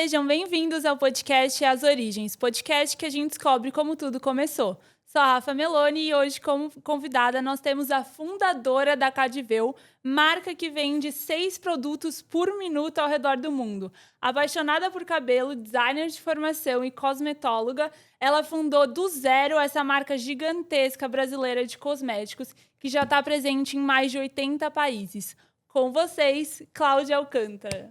Sejam bem-vindos ao podcast As Origens, podcast que a gente descobre como tudo começou. Sou a Rafa Meloni e hoje, como convidada, nós temos a fundadora da Cadiveu, marca que vende 6 produtos por minuto ao redor do mundo. Apaixonada por cabelo, designer de formação e cosmetóloga, ela fundou do zero essa marca gigantesca brasileira de cosméticos que já está presente em mais de 80 países. Com vocês, Cláudia Alcântara.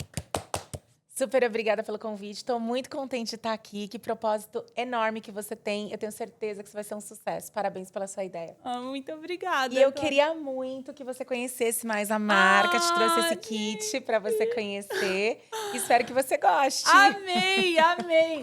Super obrigada pelo convite. Estou muito contente de estar aqui. Que propósito enorme que você tem. Eu tenho certeza que isso vai ser um sucesso. Parabéns pela sua ideia. Muito obrigada. E eu queria muito que você conhecesse mais a marca. Te trouxe esse kit para você conhecer. Espero que você goste. Amei.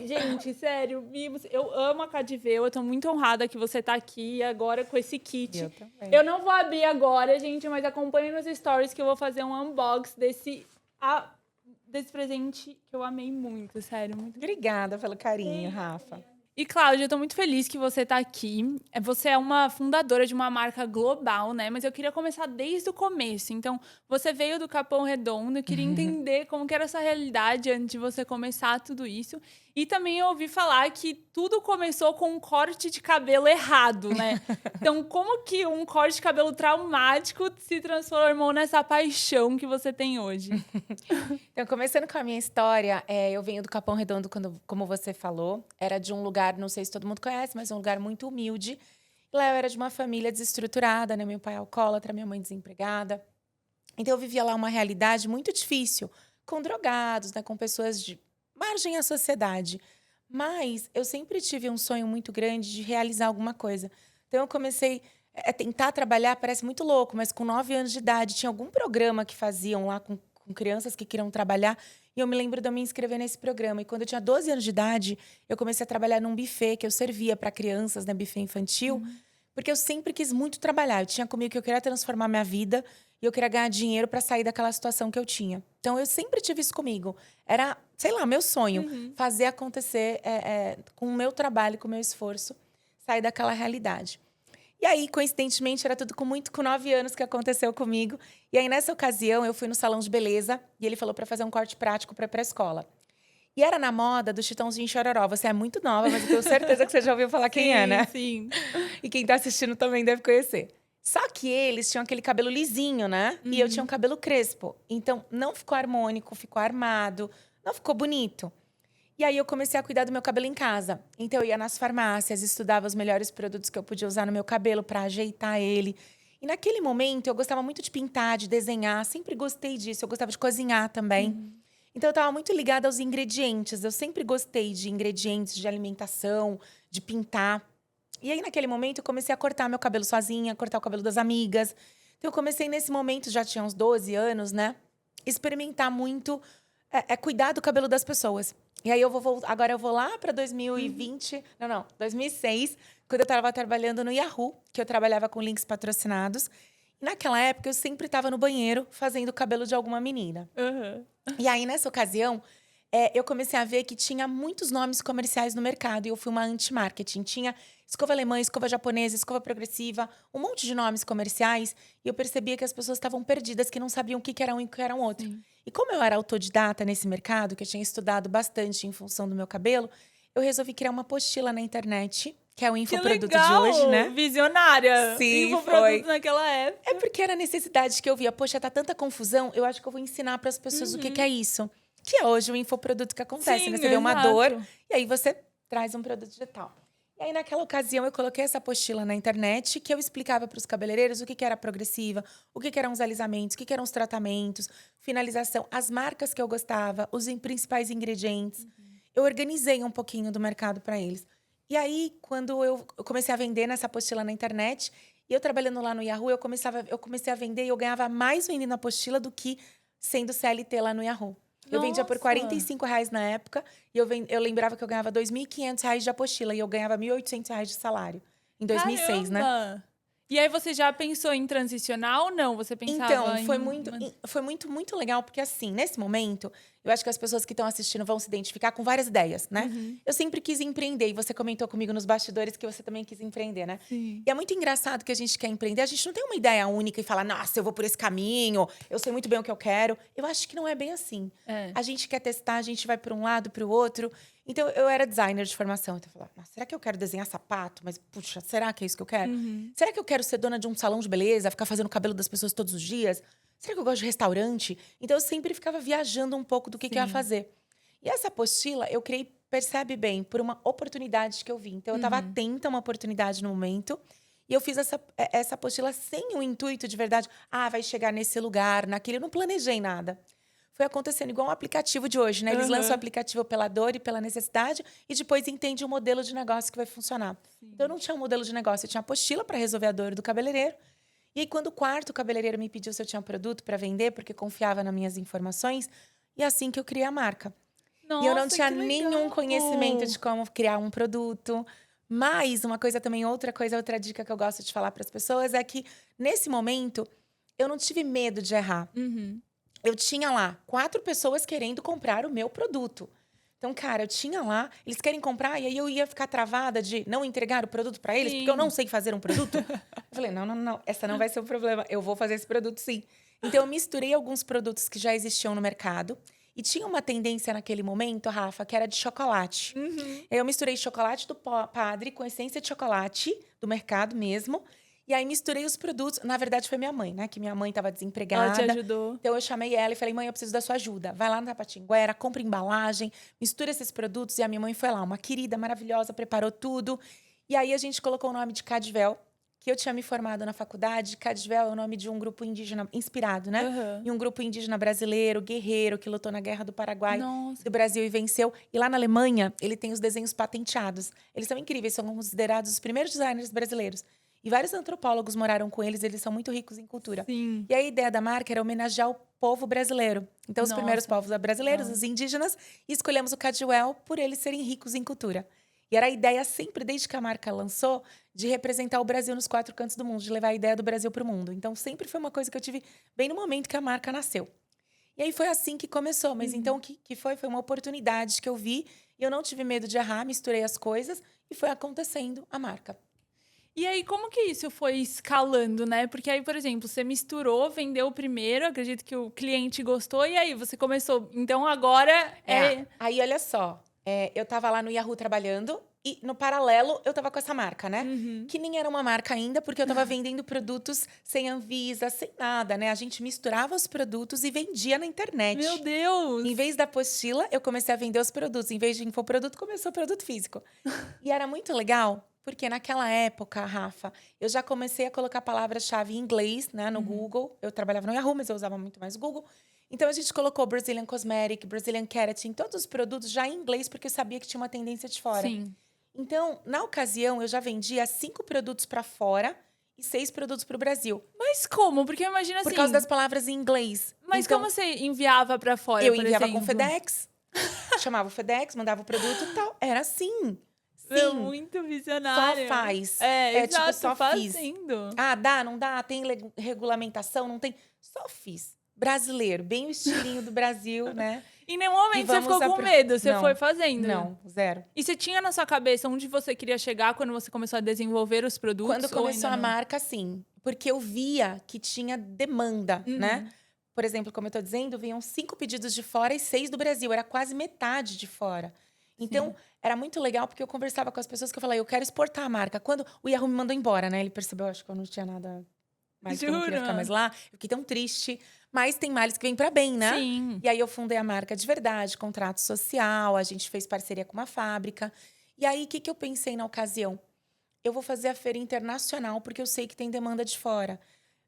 Gente, sério, mimos. Eu amo a Cadiveu. Eu tô muito honrada que você tá aqui agora com esse kit. Eu também. Eu não vou abrir agora, gente, mas acompanhe nos stories que eu vou fazer um unboxing desse presente que eu amei muito, sério. Muito Obrigada pelo carinho, Rafa. E, Cláudia, eu tô muito feliz que você tá aqui. Você é uma fundadora de uma marca global, né? Mas eu queria começar desde o começo. Então, você veio do Capão Redondo. Eu queria entender como que era essa realidade antes de você começar tudo isso. E também eu ouvi falar que tudo começou com um corte de cabelo errado, né? Então, como que um corte de cabelo traumático se transformou nessa paixão que você tem hoje? Então, começando com a minha história, eu venho do Capão Redondo, como você falou. Era de um lugar, não sei se todo mundo conhece, mas um lugar muito humilde. Lá eu era de uma família desestruturada, né? Meu pai é alcoólatra, minha mãe desempregada. Então, eu vivia lá uma realidade muito difícil, com drogados, né? Com pessoas de margem à sociedade. Mas eu sempre tive um sonho muito grande de realizar alguma coisa. Então, eu comecei a tentar trabalhar, parece muito louco, mas com 9 anos de idade, tinha algum programa que faziam lá com crianças que queriam trabalhar. E eu me lembro de eu me inscrever nesse programa. E quando eu tinha 12 anos de idade, eu comecei a trabalhar num buffet que eu servia para crianças, né? Buffet infantil. Porque eu sempre quis muito trabalhar. Eu tinha comigo que eu queria transformar minha vida e eu queria ganhar dinheiro para sair daquela situação que eu tinha. Então, eu sempre tive isso comigo. Era, sei lá, meu sonho. Fazer acontecer com o meu trabalho, com o meu esforço, sair daquela realidade. E aí, coincidentemente, era tudo com 9 anos que aconteceu comigo. E aí, nessa ocasião, eu fui no salão de beleza e ele falou para fazer um corte prático para ir pra escola. E era na moda do Chitãozinho e Chororó. Você é muito nova, mas eu tenho certeza que você já ouviu falar quem é, né? Sim. E quem tá assistindo também deve conhecer. Só que eles tinham aquele cabelo lisinho, né? E eu tinha um cabelo crespo. Então, não ficou harmônico, ficou armado, não ficou bonito. E aí, eu comecei a cuidar do meu cabelo em casa. Então, eu ia nas farmácias, estudava os melhores produtos que eu podia usar no meu cabelo para ajeitar ele. E naquele momento, eu gostava muito de pintar, de desenhar. Sempre gostei disso. Eu gostava de cozinhar também. Então, eu estava muito ligada aos ingredientes. Eu sempre gostei de ingredientes, de alimentação, de pintar. E aí, naquele momento, eu comecei a cortar meu cabelo sozinha, cortar o cabelo das amigas. Então, eu comecei nesse momento, já tinha uns 12 anos, né? Experimentar muito, cuidar do cabelo das pessoas. E aí, agora eu vou lá para 2020... 2006, quando eu estava trabalhando no Yahoo, que eu trabalhava com links patrocinados. E naquela época, eu sempre estava no banheiro fazendo o cabelo de alguma menina. E aí, nessa ocasião, eu comecei a ver que tinha muitos nomes comerciais no mercado. E eu fui uma anti-marketing. Tinha escova alemã, escova japonesa, escova progressiva, um monte de nomes comerciais. E eu percebia que as pessoas estavam perdidas, que não sabiam o que era um e o que era um outro. E como eu era autodidata nesse mercado, que eu tinha estudado bastante em função do meu cabelo, eu resolvi criar uma apostila na internet, que é o infoproduto de hoje, né? Visionária! Sim, Infoproduto naquela época. É porque era a necessidade que eu via. Poxa, tá tanta confusão, eu acho que eu vou ensinar para as pessoas o que é isso. Que é hoje o infoproduto que acontece, né? Você vê uma dor e aí você traz um produto digital. E aí, naquela ocasião, eu coloquei essa apostila na internet que eu explicava para os cabeleireiros o que era progressiva, o que eram os alisamentos, o que eram os tratamentos, finalização, as marcas que eu gostava, os principais ingredientes. Eu organizei um pouquinho do mercado para eles. E aí, quando eu comecei a vender nessa apostila na internet, e eu trabalhando lá no Yahoo, eu comecei a vender e eu ganhava mais vendendo a apostila do que sendo CLT lá no Yahoo. Eu vendia por R$ 45 na época e eu lembrava que eu ganhava R$ 2.500 de apostila e eu ganhava R$ 1.800 de salário. Em 2006, né? E aí você já pensou em transicionar ou não? Você pensava Então, em... foi muito legal, porque assim, nesse momento, eu acho que as pessoas que estão assistindo vão se identificar com várias ideias, né? Uhum. Eu sempre quis empreender, e você comentou comigo nos bastidores que você também quis empreender, né? Sim. E é muito engraçado que a gente quer empreender, a gente não tem uma ideia única e fala, nossa, eu vou por esse caminho, eu sei muito bem o que eu quero. Eu acho que não é bem assim. É. A gente quer testar, a gente vai para um lado, para o outro. Então, eu era designer de formação. Então, eu falava, "Nossa, será que eu quero desenhar sapato? Mas, puxa, será que é isso que eu quero? Uhum. Será que eu quero ser dona de um salão de beleza, ficar fazendo o cabelo das pessoas todos os dias? Será que eu gosto de restaurante?" Então, eu sempre ficava viajando um pouco do que eu ia Sim. fazer. E essa apostila, eu criei, percebe bem, por uma oportunidade que eu vi. Então, eu estava atenta a uma oportunidade no momento. E eu fiz essa apostila sem o intuito de verdade. Ah, vai chegar nesse lugar, naquele. Eu não planejei nada. Foi acontecendo igual um aplicativo de hoje, né? Eles lançam o aplicativo pela dor e pela necessidade e depois entende o modelo de negócio que vai funcionar. Então, eu não tinha um modelo de negócio, eu tinha apostila para resolver a dor do cabeleireiro. E aí, quando o quarto cabeleireiro me pediu se eu tinha produto para vender, porque confiava nas minhas informações, e é assim que eu criei a marca. E eu não Nossa, tinha que nenhum legal! conhecimento de como criar um produto. Mas uma coisa também, outra dica que eu gosto de falar para as pessoas é que, nesse momento, eu não tive medo de errar. Uhum. Eu tinha lá 4 pessoas querendo comprar o meu produto. Então, cara, eu tinha lá, eles querem comprar, e aí eu ia ficar travada de não entregar o produto para eles, porque eu não Sim. sei fazer um produto. Eu falei, não, essa não vai ser o problema, eu vou fazer esse produto sim. Então, eu misturei alguns produtos que já existiam no mercado, e tinha uma tendência naquele momento, Rafa, que era de chocolate. Uhum. Eu misturei chocolate do Padre com essência de chocolate, do mercado mesmo, e aí misturei os produtos. Na verdade, foi minha mãe, né? Que minha mãe estava Ela te desempregada. ajudou. Então, eu chamei ela e falei, mãe, eu preciso da sua ajuda. Vai lá na Tapatinguera, compra embalagem, mistura esses produtos. E a minha mãe foi lá, uma querida, maravilhosa, preparou tudo. E aí, a gente colocou o nome de Cadvel, que eu tinha me formado na faculdade. Cadvel é o nome de um grupo indígena, inspirado, né? Aham. E um grupo indígena brasileiro, guerreiro, que lutou na Guerra do Paraguai, Nossa. do Brasil e venceu. E lá na Alemanha, ele tem os desenhos patenteados. Eles são incríveis, são considerados os primeiros designers brasileiros. E vários antropólogos moraram com eles são muito ricos em cultura. Sim. E a ideia da marca era homenagear o povo brasileiro. Então, os primeiros Nossa, povos brasileiros, legal. os indígenas, e escolhemos o Cadwell por eles serem ricos em cultura. E era a ideia sempre, desde que a marca lançou, de representar o Brasil nos 4 cantos do mundo, de levar a ideia do Brasil para o mundo. Então, sempre foi uma coisa que eu tive bem no momento que a marca nasceu. E aí foi assim que começou. Mas então, o que foi? Foi uma oportunidade que eu vi. E eu não tive medo de errar, misturei as coisas e foi acontecendo a marca. E aí, como que isso foi escalando, né? Porque aí, por exemplo, você misturou, vendeu o primeiro, acredito que o cliente gostou, e aí você começou. Então agora é. Aí, olha só. Eu tava lá no Yahoo trabalhando e, no paralelo, eu tava com essa marca, né? Uhum. Que nem era uma marca ainda, porque eu tava vendendo produtos sem Anvisa, sem nada, né? A gente misturava os produtos e vendia na internet. Meu Deus! Em vez da apostila, eu comecei a vender os produtos. Em vez de infoproduto, começou o produto físico. E era muito legal, porque naquela época, Rafa, eu já comecei a colocar palavras-chave em inglês, né, no Google. Eu trabalhava no Yahoo, mas eu usava muito mais o Google. Então, a gente colocou Brazilian Cosmetic, Brazilian Keratin, todos os produtos já em inglês, porque eu sabia que tinha uma tendência de fora. Sim. Então, na ocasião, eu já vendia 5 produtos para fora e 6 produtos para o Brasil. Mas como? Porque imagina assim. Por causa das palavras em inglês. Mas Então, como você enviava pra fora, eu por enviava exemplo? com FedEx, chamava o FedEx, mandava o produto e tal. Era assim. É Sim. muito Só visionário. faz. É, Tipo, exato, só fiz. fazendo. Ah, dá, não dá? Tem regulamentação? Não tem? Só fiz. Brasileiro, bem o estilinho do Brasil, né? Em nenhum momento você ficou com medo, você Não, foi fazendo. Não, zero. E você tinha na sua cabeça onde você queria chegar quando você começou a desenvolver os produtos? Quando ou começou ainda a não? marca, sim. Porque eu via que tinha demanda, né? Por exemplo, como eu tô dizendo, vinham 5 pedidos de fora e 6 do Brasil. Era quase metade de fora. Então, era muito legal, porque eu conversava com as pessoas que eu falei, eu quero exportar a marca. Quando o Yahoo me mandou embora, né? Ele percebeu, acho que eu não tinha nada mais, que eu não queria ficar mais lá. Eu fiquei tão triste. Mas tem males que vêm para bem, né? Sim. E aí, eu fundei a marca de verdade, contrato social, a gente fez parceria com uma fábrica. E aí, o que eu pensei na ocasião? Eu vou fazer a feira internacional, porque eu sei que tem demanda de fora.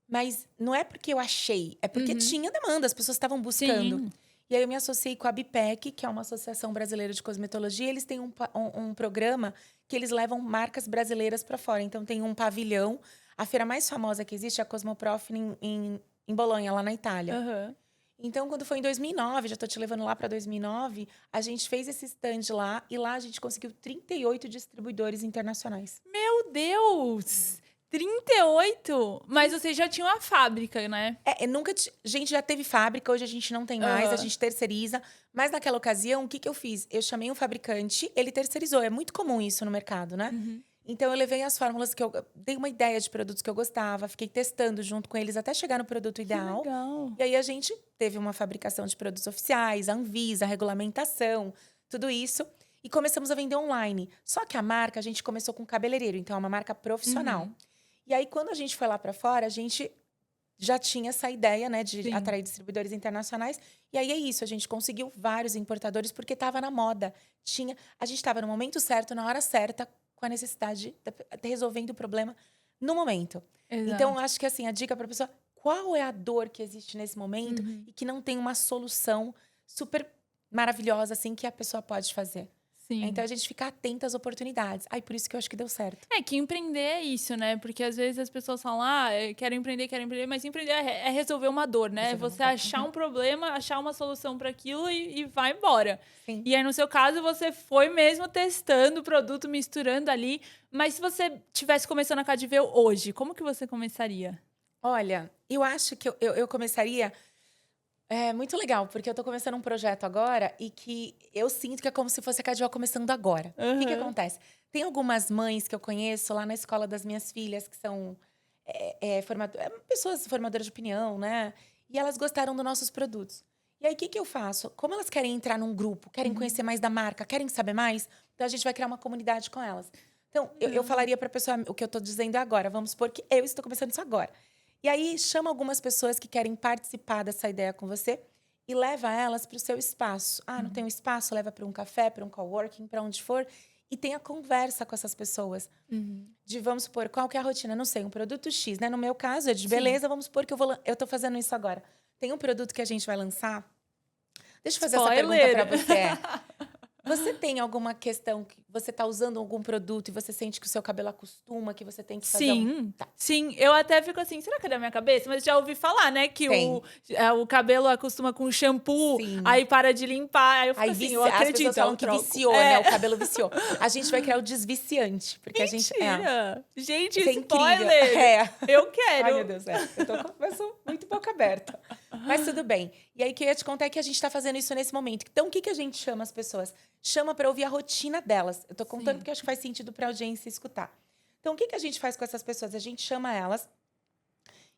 Mas não é porque eu achei, é porque tinha demanda, as pessoas estavam buscando. Sim. E aí eu me associei com a BIPEC, que é uma associação brasileira de cosmetologia. Eles têm um programa que eles levam marcas brasileiras para fora. Então tem um pavilhão. A feira mais famosa que existe é a Cosmoprof em Bolonha, lá na Itália. Aham. Então, quando foi em 2009, já estou te levando lá para 2009, a gente fez esse stand lá e lá a gente conseguiu 38 distribuidores internacionais. Meu Deus! 38? Mas você já tinha uma fábrica, né? A gente já teve fábrica, hoje a gente não tem mais, a Aham. gente terceiriza. Mas naquela ocasião, o que que eu fiz? Eu chamei um fabricante, ele terceirizou. É muito comum isso no mercado, né? Uhum. Então, eu levei as fórmulas que eu dei uma ideia de produtos que eu gostava, fiquei testando junto com eles até chegar no produto Que ideal. legal. E aí, a gente teve uma fabricação de produtos oficiais, a Anvisa, a regulamentação, tudo isso. E começamos a vender online. Só que a marca, a gente começou com cabeleireiro, então é uma marca profissional. Uhum. E aí, quando a gente foi lá para fora, a gente já tinha essa ideia, né, de Sim. atrair distribuidores internacionais. E aí é isso, a gente conseguiu vários importadores porque estava na moda. A gente estava no momento certo, na hora certa, com a necessidade de resolvendo o problema no momento. Então, Exato. acho que assim, a dica para a pessoa, qual é a dor que existe nesse momento Uhum. e que não tem uma solução super maravilhosa assim que a pessoa pode fazer. Sim. Então, a gente fica atenta às oportunidades. Aí, por isso que eu acho que deu certo. É que empreender é isso, né? Porque às vezes as pessoas falam, quero empreender, mas empreender é resolver uma dor, né? Resolver uma Você dor. achar um problema, achar uma solução para aquilo e vai embora. Sim. E aí, no seu caso, você foi mesmo testando o produto, misturando ali. Mas se você tivesse começando a Cadiveu hoje, como que você começaria? Olha, eu acho que eu começaria. É muito legal, porque eu tô começando um projeto agora e que eu sinto que é como se fosse a Cadival começando agora. O que que Aham. acontece? Tem algumas mães que eu conheço lá na escola das minhas filhas, que são pessoas formadoras de opinião, né? E elas gostaram dos nossos produtos. E aí, o que que eu faço? Como elas querem entrar num grupo, querem conhecer mais da marca, querem saber mais, então a gente vai criar uma comunidade com elas. Então, eu falaria pra pessoa o que eu tô dizendo agora. Vamos supor que eu estou começando isso agora. E aí, chama algumas pessoas que querem participar dessa ideia com você e leva elas para o seu espaço. Ah, não tem um espaço? Leva para um café, para um coworking, para onde for. E tenha conversa com essas pessoas. Uhum. De, vamos supor, qual que é a rotina? Não sei, um produto X, né? No meu caso, é de Sim. beleza. Vamos supor que eu tô fazendo isso agora. Tem um produto que a gente vai lançar. Deixa eu fazer essa pergunta para você. Você tem alguma questão que você tá usando algum produto e você sente que o seu cabelo acostuma, que você tem que fazer Sim, Tá. sim. Eu até fico assim, será que é da minha cabeça? Mas já ouvi falar, né, que Tem. o cabelo acostuma com shampoo, Sim. aí para de limpar. Aí eu fico Aí assim, eu as acredito, pessoas falam eu que troco. viciou, né? O cabelo viciou. A gente vai criar o desviciante, porque a gente Mentira! Gente, Isso é incrível. spoiler! É. Eu quero! Ai, meu Deus, eu sou muito boca aberta. Mas tudo bem. E aí, o que eu ia te contar é que a gente tá fazendo isso nesse momento. Então, o que que a gente chama as pessoas? Chama para ouvir a rotina delas. Eu tô contando Sim. porque acho que faz sentido pra audiência escutar. Então, o que que a gente faz com essas pessoas? A gente chama elas.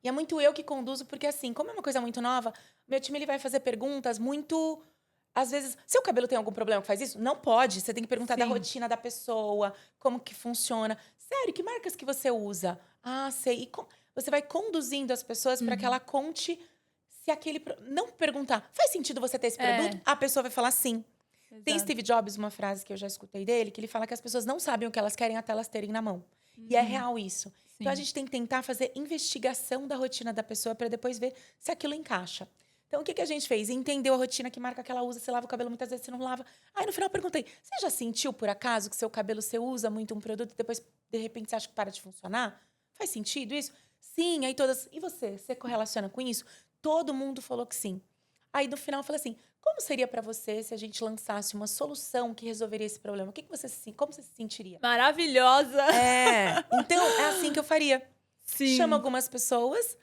E é muito eu que conduzo, porque assim, como é uma coisa muito nova, meu time ele vai fazer perguntas muito. Às vezes, seu cabelo tem algum problema que faz isso? Não pode. Você tem que perguntar da Sim. rotina da pessoa, como que funciona. Sério, que marcas que você usa? Ah, sei. Você vai conduzindo as pessoas para que ela conte se aquele. Não perguntar, faz sentido você ter esse produto? É. A pessoa vai falar sim. Tem Exato. Steve Jobs, uma frase que eu já escutei dele, que ele fala que as pessoas não sabem o que elas querem até elas terem na mão. E é real isso. Então, a Sim. gente tem que tentar fazer investigação da rotina da pessoa para depois ver se aquilo encaixa. Então, o que que a gente fez? Entendeu a rotina, que marca que ela usa, você lava o cabelo muitas vezes, você não lava. Aí, no final, eu perguntei, você já sentiu, por acaso, que seu cabelo, você usa muito um produto e depois, de repente, você acha que para de funcionar? Faz sentido isso? Sim, aí todas... E você? Você correlaciona com isso? Todo mundo falou que sim. Aí, no final, eu falei assim, como seria para você se a gente lançasse uma solução que resolveria esse problema? Como você se sentiria? Maravilhosa! Então, é assim que eu faria. Sim. Chama algumas pessoas,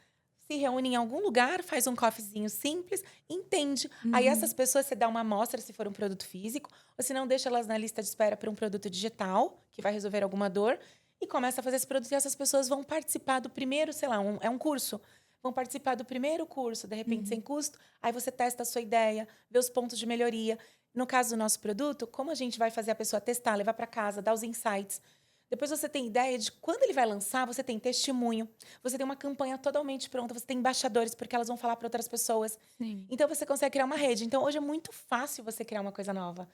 se reúne em algum lugar, faz um coffeezinho simples, entende. Aí essas pessoas você dá uma amostra se for um produto físico, ou se não, deixa elas na lista de espera para um produto digital, que vai resolver alguma dor, e começa a fazer esse produto. E essas pessoas vão participar do primeiro, sei lá, é um curso. Vão participar do primeiro curso, de repente sem custo. Aí você testa a sua ideia, vê os pontos de melhoria. No caso do nosso produto, como a gente vai fazer a pessoa testar, levar para casa, dar os insights. Depois você tem ideia de quando ele vai lançar, você tem testemunho, você tem uma campanha totalmente pronta, você tem embaixadores, porque elas vão falar para outras pessoas. Sim. Então você consegue criar uma rede. Então hoje é muito fácil você criar uma coisa nova.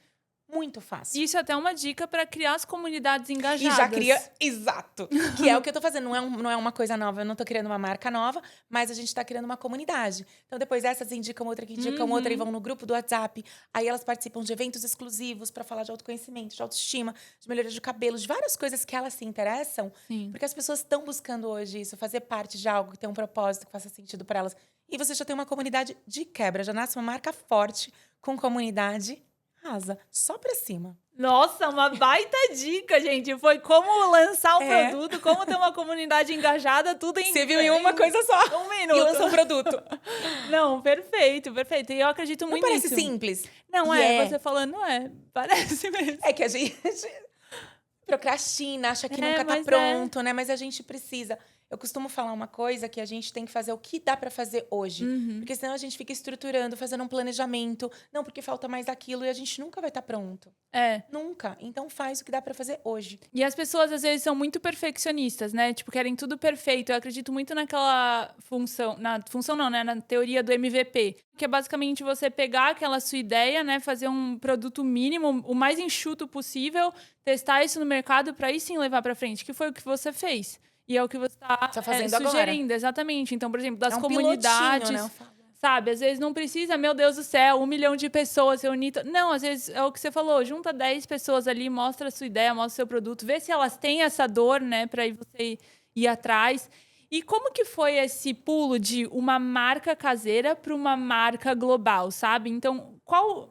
Muito fácil. Isso é até uma dica para criar as comunidades engajadas. E já cria, exato. Que é o que eu tô fazendo. Não é uma coisa nova, eu não tô criando uma marca nova, mas a gente tá criando uma comunidade. Então, depois essas indicam outra, que indicam outra, e vão no grupo do WhatsApp. Aí elas participam de eventos exclusivos para falar de autoconhecimento, de autoestima, de melhoria de cabelo, de várias coisas que elas se interessam. Sim. Porque as pessoas estão buscando hoje isso, fazer parte de algo que tem um propósito, que faça sentido para elas. E você já tem uma comunidade de quebra, já nasce uma marca forte, com comunidade, arrasa, só pra cima. Nossa, uma baita dica, gente. Foi como lançar o É. produto, como ter uma comunidade engajada, tudo em... Você viu em uma coisa só. Um E minuto. lança um produto. Não, perfeito, perfeito. E eu acredito Não muito parece nisso. simples? Não, E é. Você falando, não é. Parece mesmo. É que a gente procrastina, acha que nunca tá mas pronto, né? Mas a gente precisa. Eu costumo falar uma coisa que a gente tem que fazer o que dá pra fazer hoje. Porque senão a gente fica estruturando, fazendo um planejamento. Não, porque falta mais aquilo e a gente nunca vai estar pronto. É. Nunca. Então faz o que dá pra fazer hoje. E as pessoas, às vezes, são muito perfeccionistas, né? Tipo, querem tudo perfeito. Eu acredito muito naquela função... Na função não, né? Na teoria do MVP. Que é basicamente você pegar aquela sua ideia, né? Fazer um produto mínimo, o mais enxuto possível. Testar isso no mercado para aí sim levar para frente. Que foi o que você fez. E é o que você está fazendo sugerindo. agora. Exatamente. Então, por exemplo, das É um comunidades... pilotinho, né? Eu falo. Sabe, às vezes não precisa, meu Deus do céu, 1 milhão de pessoas reunir. Não, às vezes é o que você falou, junta 10 pessoas ali, mostra a sua ideia, mostra o seu produto, vê se elas têm essa dor, né, para aí você ir atrás. E como que foi esse pulo de uma marca caseira para uma marca global, sabe? Então,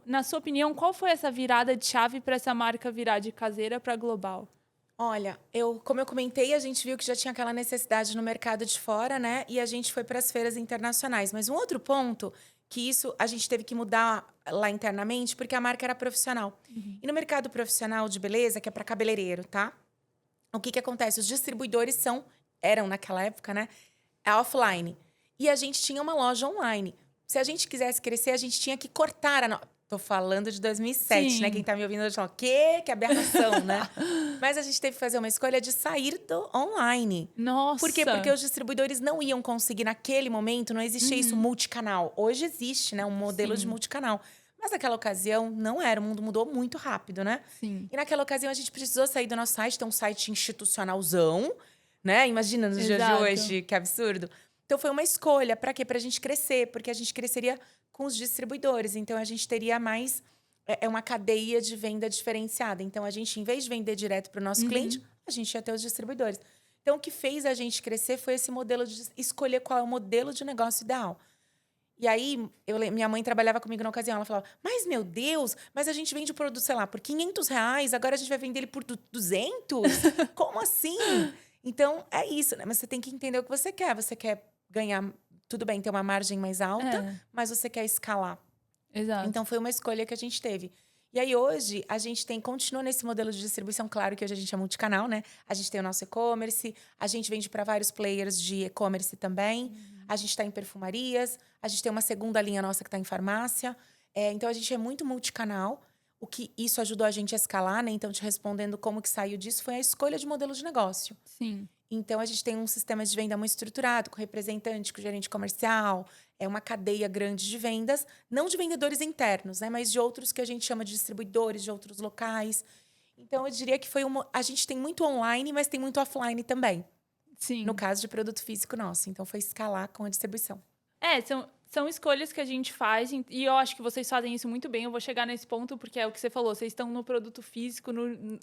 na sua opinião, qual foi essa virada de chave para essa marca virar de caseira para global? Olha, como eu comentei, a gente viu que já tinha aquela necessidade no mercado de fora, né? E a gente foi para as feiras internacionais. Mas um outro ponto que isso a gente teve que mudar lá internamente, porque a marca era profissional. E no mercado profissional de beleza, que é para cabeleireiro, tá? O que acontece? Os distribuidores eram naquela época, né? Offline. E a gente tinha uma loja online. Se a gente quisesse crescer, a gente tinha que cortar Tô falando de 2007, Sim. né? Quem tá me ouvindo hoje fala, que aberração, né? Mas a gente teve que fazer uma escolha de sair do online. Nossa! Por quê? Porque os distribuidores não iam conseguir, naquele momento, não existia isso multicanal. Hoje existe, né? Um modelo de multicanal. Mas naquela ocasião, não era. O mundo mudou muito rápido, né? Sim. E naquela ocasião, a gente precisou sair do nosso site. Tem um site institucionalzão, né? Imagina, nos dias de hoje, que absurdo. Então, foi uma escolha. Para quê? Pra gente crescer. Porque a gente cresceria com os distribuidores. Então, a gente teria mais... uma cadeia de venda diferenciada. Então, a gente, em vez de vender direto para o nosso cliente, a gente ia ter os distribuidores. Então, o que fez a gente crescer foi esse modelo de escolher qual é o modelo de negócio ideal. E aí, minha mãe trabalhava comigo na ocasião. Ela falava, mas, meu Deus, mas a gente vende o produto, sei lá, por R$500. Agora a gente vai vender ele por 200? Como assim? Então, é isso, né? Mas você tem que entender o que você quer. Você quer ganhar, tudo bem, ter uma margem mais alta, mas você quer escalar. Exato. Então, foi uma escolha que a gente teve. E aí, hoje, a gente continua nesse modelo de distribuição. Claro que hoje a gente é multicanal, né? A gente tem o nosso e-commerce, a gente vende para vários players de e-commerce também. A gente está em perfumarias, a gente tem uma segunda linha nossa que está em farmácia. Então, a gente é muito multicanal. O que isso ajudou a gente a escalar, né? Então, te respondendo como que saiu disso, foi a escolha de modelo de negócio. Sim. Então, a gente tem um sistema de venda muito estruturado, com representante, com gerente comercial. É uma cadeia grande de vendas, não de vendedores internos, né? Mas de outros que a gente chama de distribuidores, de outros locais. Então, eu diria que a gente tem muito online, mas tem muito offline também. Sim. No caso de produto físico nosso. Então, foi escalar com a distribuição. São escolhas que a gente faz, e eu acho que vocês fazem isso muito bem. Eu vou chegar nesse ponto, porque é o que você falou. Vocês estão no produto físico,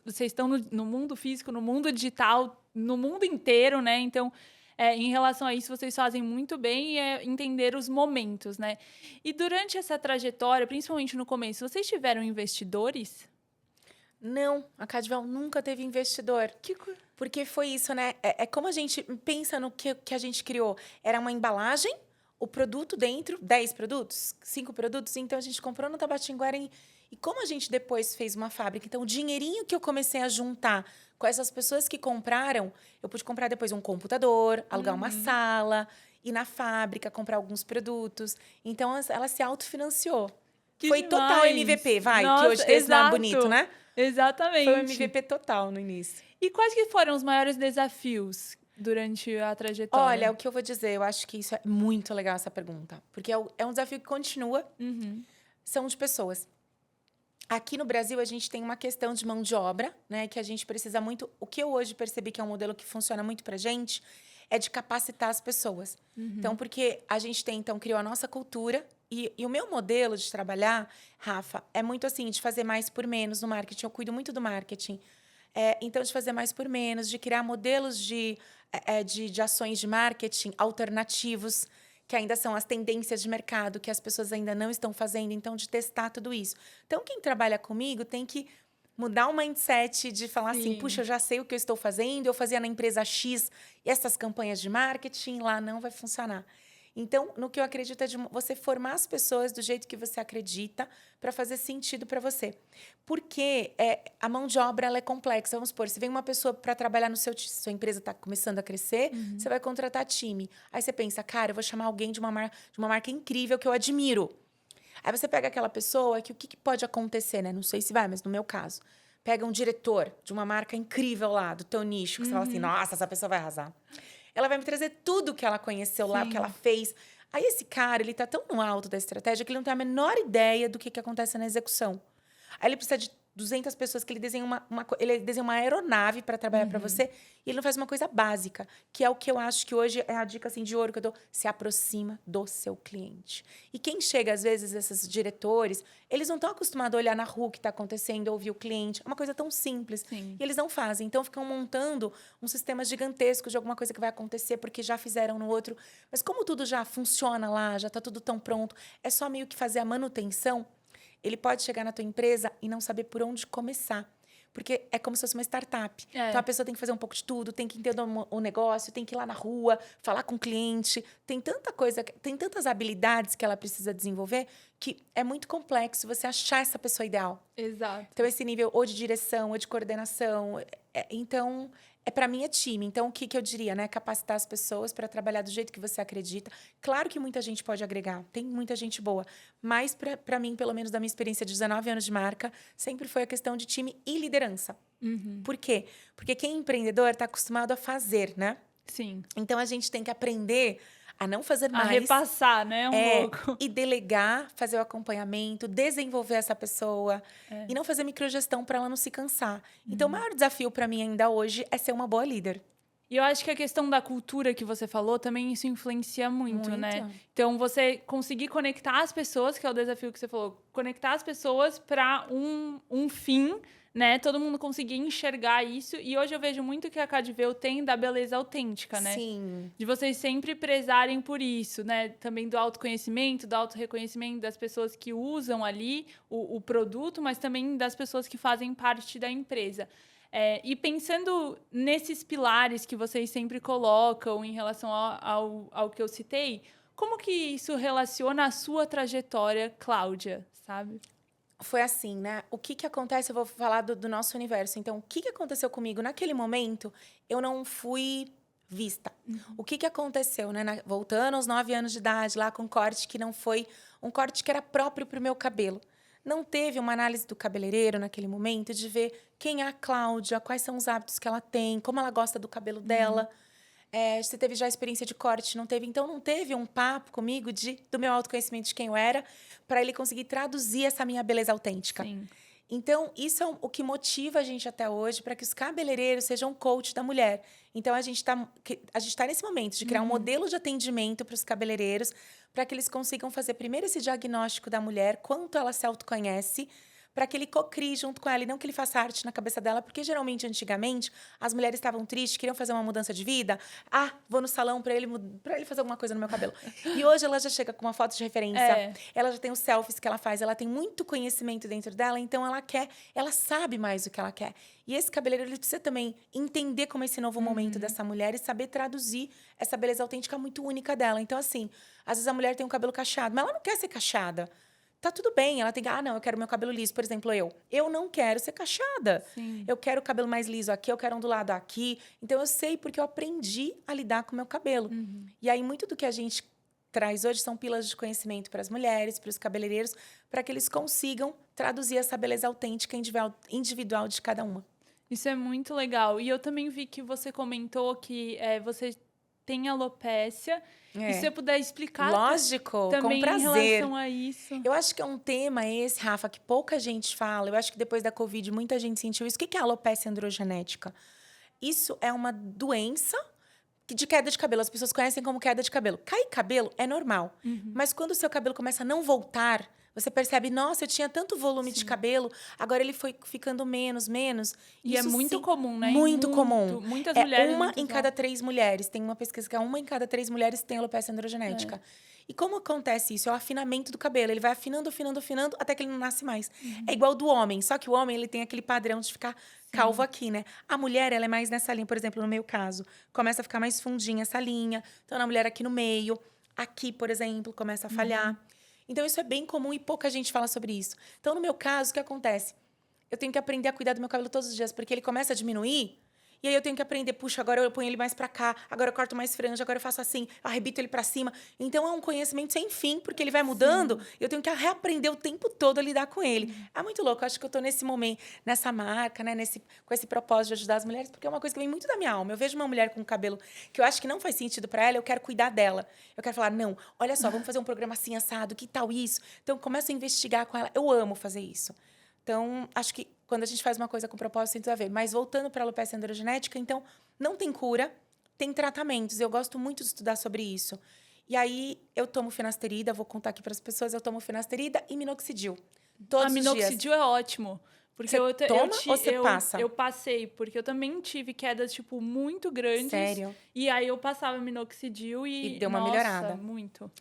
vocês estão no mundo físico, no mundo digital, no mundo inteiro, né? Então, em relação a isso, vocês fazem muito bem e entender os momentos, né? E durante essa trajetória, principalmente no começo, vocês tiveram investidores? Não, a Cadwell nunca teve investidor. Porque foi isso, né? Como a gente pensa no que a gente criou. Era uma embalagem, o produto dentro, 10 produtos, 5 produtos. Então, a gente comprou no Tabatinguara. E como a gente depois fez uma fábrica, então, o dinheirinho que eu comecei a juntar com essas pessoas que compraram, eu pude comprar depois um computador, alugar uma sala, ir na fábrica, comprar alguns produtos. Então, ela se autofinanciou. Foi demais. Total MVP, vai. Nossa, que hoje tem esse nome exato. bonito, né? Exatamente. Foi um MVP total no início. E quais que foram os maiores desafios durante a trajetória? Olha, o que eu vou dizer, eu acho que isso é muito legal, essa pergunta. Porque é um desafio que continua. São de pessoas. Aqui no Brasil, a gente tem uma questão de mão de obra, né? Que a gente precisa muito... O que eu hoje percebi que é um modelo que funciona muito pra gente é de capacitar as pessoas. Então, porque a gente criou a nossa cultura. E o meu modelo de trabalhar, Rafa, é muito assim, de fazer mais por menos no marketing. Eu cuido muito do marketing. Então, de fazer mais por menos, de criar modelos de ações de marketing alternativos, que ainda são as tendências de mercado, que as pessoas ainda não estão fazendo. Então, de testar tudo isso. Então, quem trabalha comigo tem que mudar o mindset de falar assim, Sim. puxa, eu já sei o que eu estou fazendo, eu fazia na empresa X essas campanhas de marketing, lá não vai funcionar. Então, no que eu acredito é de você formar as pessoas do jeito que você acredita para fazer sentido para você. Porque a mão de obra ela é complexa. Vamos supor, se vem uma pessoa para trabalhar no sua empresa está começando a crescer, você vai contratar time. Aí você pensa, cara, eu vou chamar alguém de uma marca incrível que eu admiro. Aí você pega aquela pessoa que o que pode acontecer, né? Não sei se vai, mas no meu caso. Pega um diretor de uma marca incrível lá, do teu nicho, que você fala assim, nossa, essa pessoa vai arrasar. Ela vai me trazer tudo que ela conheceu lá, o que ela fez. Aí esse cara, ele tá tão no alto da estratégia que ele não tem a menor ideia do que acontece na execução. Aí ele precisa de 200 pessoas que ele desenha ele desenha uma aeronave para trabalhar para você e ele não faz uma coisa básica, que é o que eu acho que hoje é a dica assim de ouro que eu dou, se aproxima do seu cliente. E quem chega às vezes esses diretores, eles não estão acostumados a olhar na rua o que está acontecendo, ouvir o cliente, é uma coisa tão simples. Sim. E eles não fazem, então ficam montando um sistema gigantesco de alguma coisa que vai acontecer porque já fizeram no outro, mas como tudo já funciona lá, já está tudo tão pronto, é só meio que fazer a manutenção. Ele pode chegar na tua empresa e não saber por onde começar. Porque é como se fosse uma startup. Então, a pessoa tem que fazer um pouco de tudo, tem que entender o negócio, tem que ir lá na rua, falar com o cliente. Tem tanta coisa, tem tantas habilidades que ela precisa desenvolver que é muito complexo você achar essa pessoa ideal. Exato. Então, esse nível ou de direção, ou de coordenação. Então, para mim é time. Então, o que eu diria, né? Capacitar as pessoas para trabalhar do jeito que você acredita. Claro que muita gente pode agregar, tem muita gente boa. Mas, para mim, pelo menos da minha experiência de 19 anos de marca, sempre foi a questão de time e liderança. Por quê? Porque quem é empreendedor está acostumado a fazer, né? Sim. Então, a gente tem que aprender a não fazer mais. A repassar, né? Um pouco. E delegar, fazer o acompanhamento, desenvolver essa pessoa. E não fazer microgestão para ela não se cansar. Então, o maior desafio para mim ainda hoje é ser uma boa líder. E eu acho que a questão da cultura que você falou, também isso influencia muito, né? Então, você conseguir conectar as pessoas, que é o desafio que você falou, conectar as pessoas para um fim, né? Todo mundo conseguir enxergar isso. E hoje eu vejo muito que a Cadiveu tem da beleza autêntica, né? Sim. De vocês sempre prezarem por isso, né? Também do autoconhecimento, do autorreconhecimento das pessoas que usam ali o produto, mas também das pessoas que fazem parte da empresa. E pensando nesses pilares que vocês sempre colocam em relação ao que eu citei, como que isso relaciona a sua trajetória, Cláudia, sabe? Foi assim, né? O que acontece, eu vou falar do nosso universo. Então, o que aconteceu comigo? Naquele momento, eu não fui vista. O que aconteceu, né? Voltando aos 9 anos de idade, lá com um corte que não foi um corte que era próprio para o meu cabelo. Não teve uma análise do cabeleireiro naquele momento de ver quem é a Cláudia, quais são os hábitos que ela tem, como ela gosta do cabelo dela. Você teve já a experiência de corte, não teve? Então, não teve um papo comigo do meu autoconhecimento de quem eu era para ele conseguir traduzir essa minha beleza autêntica. Sim. Então, isso é o que motiva a gente até hoje para que os cabeleireiros sejam coach da mulher. Então, a gente tá nesse momento de criar um modelo de atendimento para os cabeleireiros para que eles consigam fazer primeiro esse diagnóstico da mulher, quanto ela se autoconhece, para que ele cocrie junto com ela e não que ele faça arte na cabeça dela, porque geralmente, antigamente, as mulheres estavam tristes, queriam fazer uma mudança de vida. Vou no salão para ele fazer alguma coisa no meu cabelo. E hoje ela já chega com uma foto de referência, ela já tem os selfies que ela faz, ela tem muito conhecimento dentro dela, então ela sabe mais o que ela quer. E esse cabeleireiro, ele precisa também entender como é esse novo momento dessa mulher e saber traduzir essa beleza autêntica muito única dela. Então, assim, às vezes a mulher tem um cabelo cacheado, mas ela não quer ser cacheada. Tá tudo bem, ela tem que... não, eu quero meu cabelo liso. Por exemplo, eu não quero ser cacheada. Sim. Eu quero o cabelo mais liso aqui, eu quero ondulado aqui. Então, eu sei porque eu aprendi a lidar com o meu cabelo. E aí, muito do que a gente traz hoje são pílulas de conhecimento para as mulheres, para os cabeleireiros, para que eles consigam traduzir essa beleza autêntica individual de cada uma. Isso é muito legal. E eu também vi que você comentou que você tem alopécia. E se você puder explicar Lógico, também com prazer. em relação a isso. Eu acho que é um tema esse, Rafa, que pouca gente fala. Eu acho que depois da Covid muita gente sentiu isso. O que é a alopecia androgenética? Isso é uma doença de queda de cabelo. As pessoas conhecem como queda de cabelo. Cair cabelo é normal. Mas quando o seu cabelo começa a não voltar, Você percebe, nossa, eu tinha tanto volume de cabelo, agora ele foi ficando menos. E é muito comum, né? Muito comum. Muitas É mulheres. uma muitos em cada 3 mulheres. Tem uma pesquisa que é 1 em cada 3 mulheres tem alopecia androgenética. E como acontece isso? É o afinamento do cabelo. Ele vai afinando, até que ele não nasce mais. É igual do homem, só que o homem ele tem aquele padrão de ficar calvo aqui, né? A mulher, ela é mais nessa linha, por exemplo, no meu caso. Começa a ficar mais fundinha essa linha. Então, na mulher aqui no meio. Aqui, por exemplo, começa a falhar. Então, isso é bem comum e pouca gente fala sobre isso. Então, no meu caso, o que acontece? Eu tenho que aprender a cuidar do meu cabelo todos os dias, porque ele começa a diminuir. E aí eu tenho que aprender, puxa, agora eu ponho ele mais pra cá, agora eu corto mais franja, agora eu faço assim, arrebito ele pra cima. Então é um conhecimento sem fim, porque ele vai mudando, e eu tenho que reaprender o tempo todo a lidar com ele. É muito louco, eu acho que eu tô nesse momento, nessa marca, né, com esse propósito de ajudar as mulheres, porque é uma coisa que vem muito da minha alma. Eu vejo uma mulher com cabelo que eu acho que não faz sentido pra ela, eu quero cuidar dela. Eu quero falar, não, olha só, vamos fazer um programa assim, assado, que tal isso? Então eu começo a investigar com ela, eu amo fazer isso. Então, acho que quando a gente faz uma coisa com propósito, tem tudo a ver. Mas voltando para a alopecia androgenética, então, não tem cura, tem tratamentos. Eu gosto muito de estudar sobre isso. E aí, eu tomo finasterida, vou contar aqui para as pessoas, eu tomo finasterida e minoxidil. Todos A os dias. minoxidil é ótimo. Porque Você toma ou você passa? Eu passei, porque eu também tive quedas, tipo, muito grandes. Sério? E aí eu passava minoxidil E deu uma nossa, melhorada. Muito.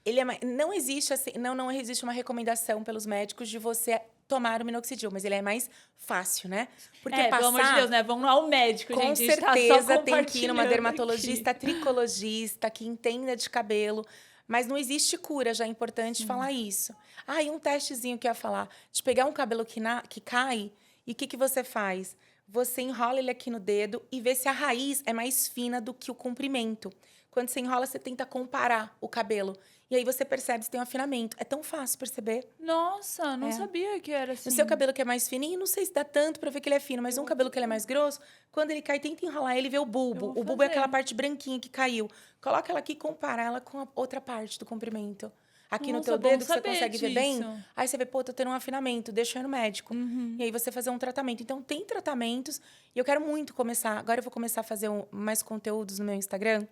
Ele não existe assim, não existe uma recomendação pelos médicos de você tomar o minoxidil, mas ele é mais fácil, né? Porque pelo amor de Deus, né? Vamos ao médico, com gente. certeza A gente tá só tem que ir numa compartilhando dermatologista, aqui. tricologista, que entenda de cabelo. Mas não existe cura, já é importante falar isso. Ah, e um testezinho que eu ia falar. De pegar um cabelo que cai, e o que você faz? Você enrola ele aqui no dedo e vê se a raiz é mais fina do que o comprimento. Quando você enrola, você tenta comparar o cabelo. E aí você percebe se tem um afinamento. É tão fácil perceber. Nossa, não sabia que era assim. No seu cabelo que é mais fininho, não sei se dá tanto pra ver que ele é fino, mas um cabelo que ele é mais grosso, quando ele cai, tenta enrolar ele e ver o bulbo. O bulbo é aquela parte branquinha que caiu. Coloca ela aqui e compara ela com a outra parte do comprimento. Aqui no teu dedo, que você consegue ver bem, aí você vê, pô, tô tendo um afinamento, deixa eu ir no médico. E aí você fazer um tratamento. Então, tem tratamentos, e eu quero muito começar. Agora eu vou começar a fazer mais conteúdos no meu Instagram.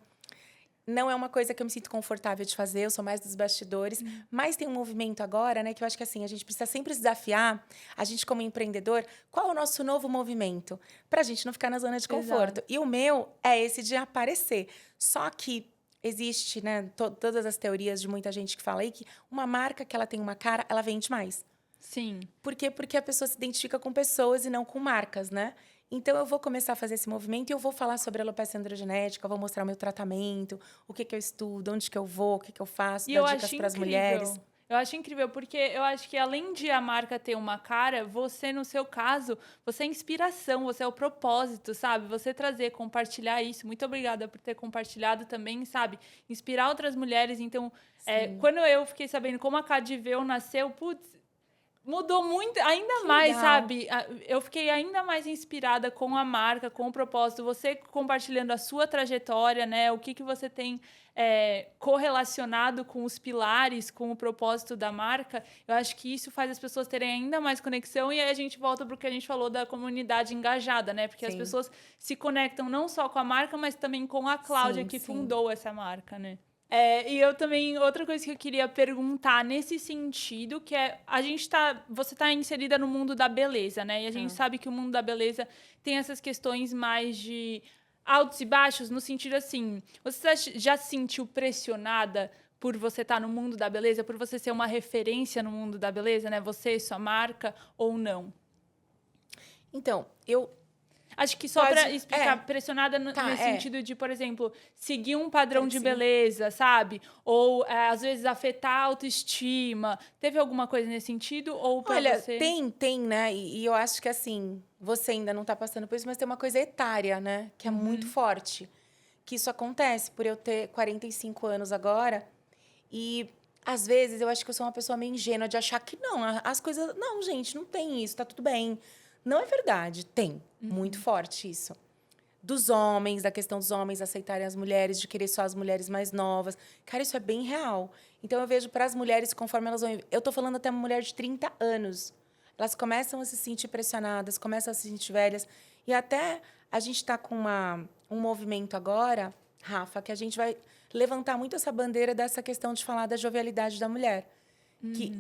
Não é uma coisa que eu me sinto confortável de fazer, eu sou mais dos bastidores. Mas tem um movimento agora, né, que eu acho que assim, a gente precisa sempre se desafiar, a gente como empreendedor, qual é o nosso novo movimento? Pra gente não ficar na zona de conforto. Exato. E o meu é esse de aparecer. Só que existe, né, todas as teorias de muita gente que fala aí que uma marca que ela tem uma cara, ela vende mais. Sim. Por quê? Porque a pessoa se identifica com pessoas e não com marcas, né? Então, eu vou começar a fazer esse movimento e eu vou falar sobre a alopecia androgenética, eu vou mostrar o meu tratamento, o que eu estudo, onde que eu vou, o que eu faço, dar dicas para as mulheres. Eu acho incrível, porque eu acho que além de a marca ter uma cara, você, no seu caso, você é inspiração, você é o propósito, sabe? Você trazer, compartilhar isso. Muito obrigada por ter compartilhado também, sabe? Inspirar outras mulheres. Então, quando eu fiquei sabendo como a Cadiveu nasceu, putz, mudou muito, ainda Que mais, legal. sabe? Eu fiquei ainda mais inspirada com a marca, com o propósito. Você compartilhando a sua trajetória, né? O que você tem correlacionado com os pilares, com o propósito da marca. Eu acho que isso faz as pessoas terem ainda mais conexão. E aí a gente volta para o que a gente falou da comunidade engajada, né? Porque as pessoas se conectam não só com a marca, mas também com a Cláudia, que fundou essa marca, né? E eu também, outra coisa que eu queria perguntar nesse sentido, que é, você tá inserida no mundo da beleza, né? E a gente sabe que o mundo da beleza tem essas questões mais de altos e baixos, no sentido assim, você já se sentiu pressionada por você estar no mundo da beleza, por você ser uma referência no mundo da beleza, né? Você, sua marca, ou não? Então, acho que só para explicar, pressionada nesse sentido de, por exemplo, seguir um padrão de beleza, sabe? Ou, às vezes, afetar a autoestima. Teve alguma coisa nesse sentido? Ou pra você... tem, né? E eu acho que, assim, você ainda não tá passando por isso, mas tem uma coisa etária, né? Que é muito forte. Que isso acontece por eu ter 45 anos agora. E, às vezes, eu acho que eu sou uma pessoa meio ingênua de achar que não, as coisas... Não, gente, não tem isso, tá tudo bem. Não é verdade, tem. Muito forte isso. Dos homens, da questão dos homens aceitarem as mulheres, de querer só as mulheres mais novas. Cara, isso é bem real. Então, eu vejo para as mulheres, conforme elas vão... Eu tô falando até uma mulher de 30 anos. Elas começam a se sentir pressionadas, começam a se sentir velhas. E até a gente está com um movimento agora, Rafa, que a gente vai levantar muito essa bandeira dessa questão de falar da jovialidade da mulher. Que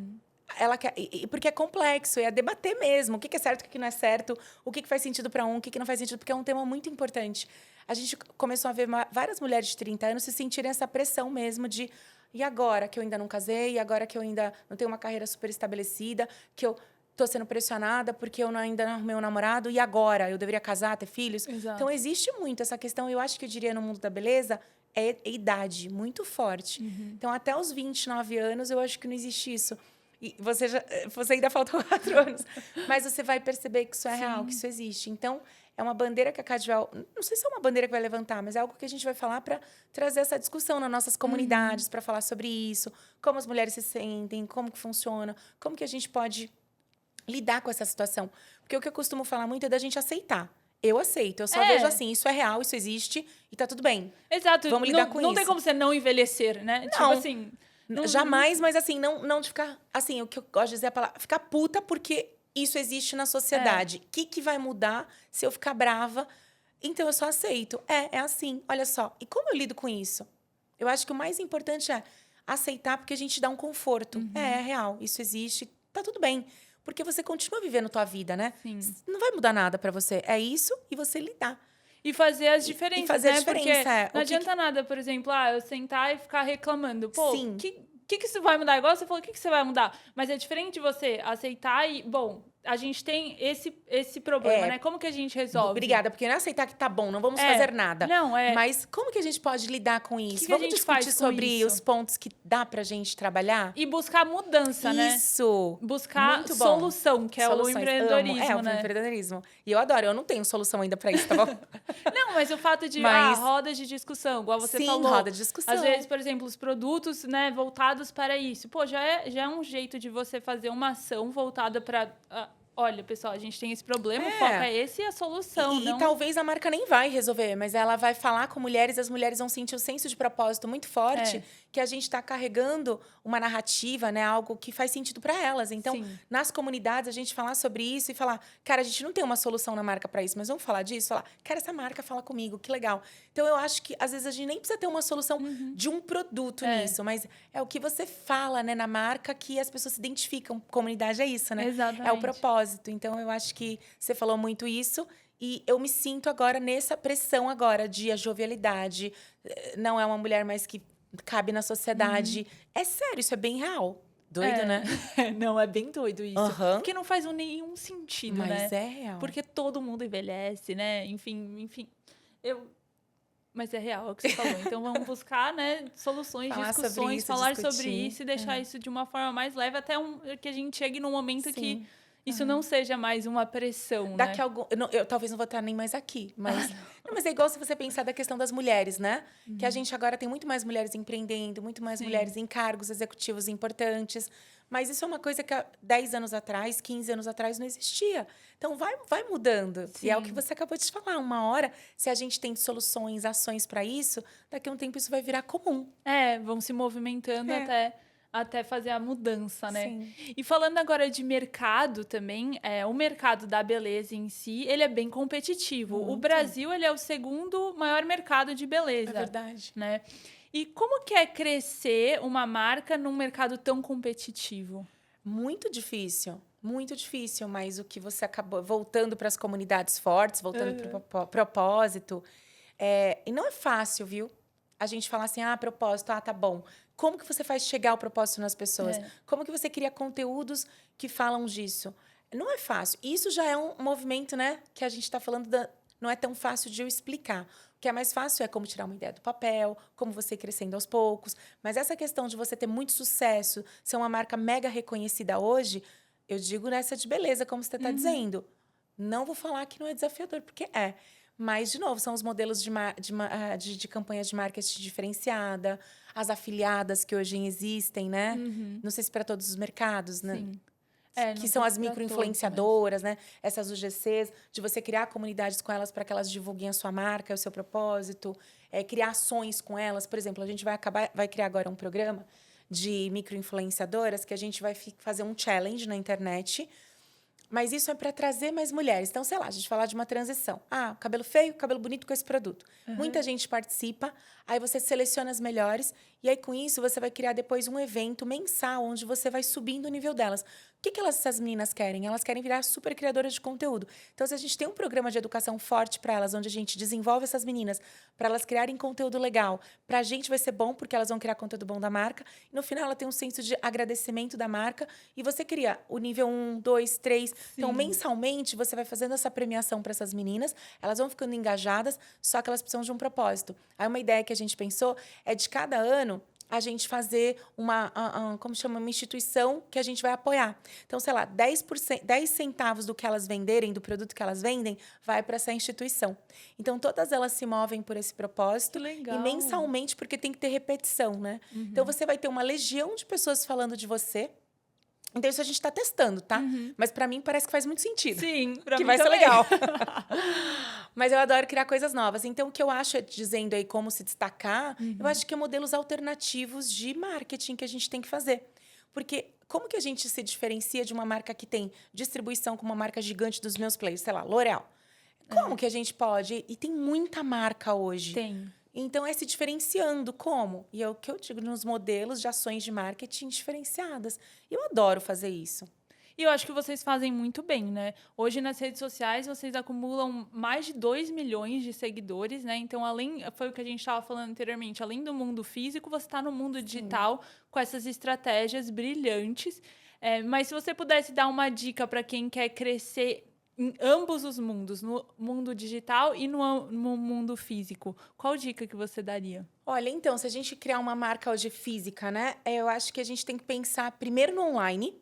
ela quer, porque é complexo, é debater mesmo. O que é certo, o que não é certo, o que faz sentido para um, o que não faz sentido, porque é um tema muito importante. A gente começou a ver várias mulheres de 30 anos se sentirem essa pressão mesmo de e agora que eu ainda não casei, e agora que eu ainda não tenho uma carreira super estabelecida, que eu tô sendo pressionada porque eu ainda não arrumei um namorado, e agora? Eu deveria casar, ter filhos? Exato. Então, existe muito essa questão, eu acho que eu diria no mundo da beleza, é idade, muito forte. Então, até os 29 anos, eu acho que não existe isso. E você ainda faltam 4 anos. Mas você vai perceber que isso é real, que isso existe. Então, é uma bandeira que a Cadwell... Não sei se é uma bandeira que vai levantar, mas é algo que a gente vai falar para trazer essa discussão nas nossas comunidades, para falar sobre isso, como as mulheres se sentem, como que funciona, como que a gente pode lidar com essa situação. Porque o que eu costumo falar muito é da gente aceitar. Eu aceito, eu só vejo assim, isso é real, isso existe e tá tudo bem. Exato. Vamos lidar com não isso. tem como você não envelhecer, né? Não. Tipo assim... Jamais, mas assim, não de ficar... Assim, o que eu gosto de dizer é a palavra... Ficar puta porque isso existe na sociedade. O que vai mudar se eu ficar brava? Então, eu só aceito. É assim, olha só. E como eu lido com isso? Eu acho que o mais importante é aceitar porque a gente dá um conforto. É real, isso existe, tá tudo bem. Porque você continua vivendo tua vida, né? Sim. Não vai mudar nada pra você. É isso e você lidar. E fazer as diferenças, E fazer né? a diferença, Porque não adianta nada, por exemplo, eu sentar e ficar reclamando. Pô, Sim. que isso vai mudar? Igual você falou, o que você vai mudar? Mas é diferente de você aceitar e... Bom, a gente tem esse problema, né? Como que a gente resolve? Obrigada, porque não é aceitar que tá bom, não vamos fazer nada. Não, Mas como que a gente pode lidar com isso? Que Vamos a gente discutir faz com sobre isso? os pontos que dá pra gente trabalhar? E buscar mudança, né? Isso! Buscar Muito bom. solução, que é o empreendedorismo, o né? empreendedorismo. E eu adoro, eu não tenho solução ainda pra isso, tá bom? Não, mas o fato de rodas de discussão, igual você Sim, falou. roda de discussão. Às vezes, por exemplo, os produtos, né, voltados para isso. Pô, já é um jeito de você fazer uma ação voltada para... olha, pessoal, a gente tem esse problema, o foco é esse e a solução. E talvez a marca nem vai resolver, mas ela vai falar com mulheres, as mulheres vão sentir um senso de propósito muito forte, que a gente está carregando uma narrativa, né? Algo que faz sentido para elas. Então, nas comunidades, a gente falar sobre isso e falar, cara, a gente não tem uma solução na marca para isso, mas vamos falar disso? Falar, cara, essa marca fala comigo, que legal. Então, eu acho que, às vezes, a gente nem precisa ter uma solução de um produto nisso, mas é o que você fala, né, na marca que as pessoas se identificam. Comunidade é isso, né? Exatamente. É o propósito. Então, eu acho que você falou muito isso. E eu me sinto agora nessa pressão agora de a jovialidade. Não é uma mulher mais que cabe na sociedade. É sério, isso é bem real. Doido, né? Não, é bem doido isso. Porque não faz nenhum sentido, mas né? Mas é real. Porque todo mundo envelhece, né? Enfim. Mas é real, é o que você falou. Então, vamos buscar, né, soluções, discussões, falar sobre isso e deixar isso de uma forma mais leve até que a gente chegue num momento que isso não seja mais uma pressão, Daqui né? eu talvez não vou estar nem mais aqui, mas... mas é igual se você pensar da questão das mulheres, né? Que a gente agora tem muito mais mulheres empreendendo, muito mais mulheres em cargos executivos importantes. Mas isso é uma coisa que há 10 anos atrás, 15 anos atrás, não existia. Então, vai mudando. E é o que você acabou de falar. Uma hora, se a gente tem soluções, ações para isso, daqui a um tempo isso vai virar comum. Vão se movimentando até fazer a mudança, né? Sim. E falando agora de mercado também, o mercado da beleza em si, ele é bem competitivo. Muito. O Brasil, ele é o segundo maior mercado de beleza. É verdade. Né? E como que é crescer uma marca num mercado tão competitivo? Muito difícil, mas o que você acabou voltando para as comunidades fortes, voltando para o propósito, e não é fácil, viu? A gente falar assim, propósito, tá bom. Como que você faz chegar o propósito nas pessoas? Como que você cria conteúdos que falam disso? Não é fácil. Isso já é um movimento, né? Que a gente está falando, não é tão fácil de eu explicar. O que é mais fácil é como tirar uma ideia do papel, como você ir crescendo aos poucos. Mas essa questão de você ter muito sucesso, ser uma marca mega reconhecida hoje, eu digo nessa de beleza, como você está dizendo. Não vou falar que não é desafiador, porque é. Mas, de novo, são os modelos de campanhas de marketing diferenciada, as afiliadas que hoje existem, né? Não sei se para todos os mercados, né? Sim. Que são as micro-influenciadoras, né? Essas UGCs, de você criar comunidades com elas para que elas divulguem a sua marca, o seu propósito, criar ações com elas. Por exemplo, a gente vai criar agora um programa de micro-influenciadoras que a gente vai fazer um challenge na internet, Mas isso é para trazer mais mulheres. Então, sei lá, a gente falar de uma transição. Ah, cabelo feio, cabelo bonito com esse produto. Muita gente participa, aí você seleciona as melhores, e aí com isso você vai criar depois um evento mensal, onde você vai subindo o nível delas. O que essas meninas querem? Elas querem virar super criadoras de conteúdo. Então, se a gente tem um programa de educação forte para elas, onde a gente desenvolve essas meninas, para elas criarem conteúdo legal, para a gente vai ser bom, porque elas vão criar conteúdo bom da marca, e no final ela tem um senso de agradecimento da marca, e você cria o nível 1, 2, 3. Sim. Então, mensalmente, você vai fazendo essa premiação para essas meninas, elas vão ficando engajadas, só que elas precisam de um propósito. Aí, uma ideia que a gente pensou é de cada ano a gente fazer uma instituição que a gente vai apoiar. Então, sei lá, 10 centavos do que elas venderem, do produto que elas vendem, vai para essa instituição. Então, todas elas se movem por esse propósito. Que legal. E mensalmente, porque tem que ter repetição, né? Então, você vai ter uma legião de pessoas falando de você. Então, isso a gente está testando, tá? Mas para mim parece que faz muito sentido. Sim, pra que mim vai também. ser legal. Mas eu adoro criar coisas novas. Então, o que eu acho, dizendo aí como se destacar, eu acho que é modelos alternativos de marketing que a gente tem que fazer. Porque como que a gente se diferencia de uma marca que tem distribuição com uma marca gigante dos meus players? Sei lá, L'Oréal. Como que a gente pode? E tem muita marca hoje. Tem. Então, é se diferenciando. Como? E é o que eu digo nos modelos de ações de marketing diferenciadas. E eu adoro fazer isso. E eu acho que vocês fazem muito bem, né? Hoje, nas redes sociais, vocês acumulam mais de 2 milhões de seguidores, né? Então, foi o que a gente estava falando anteriormente, além do mundo físico, você está no mundo digital com essas estratégias brilhantes. Mas se você pudesse dar uma dica para quem quer crescer em ambos os mundos, no mundo digital e no mundo físico, qual dica que você daria? Olha, então, se a gente criar uma marca hoje física, né? Eu acho que a gente tem que pensar primeiro no online,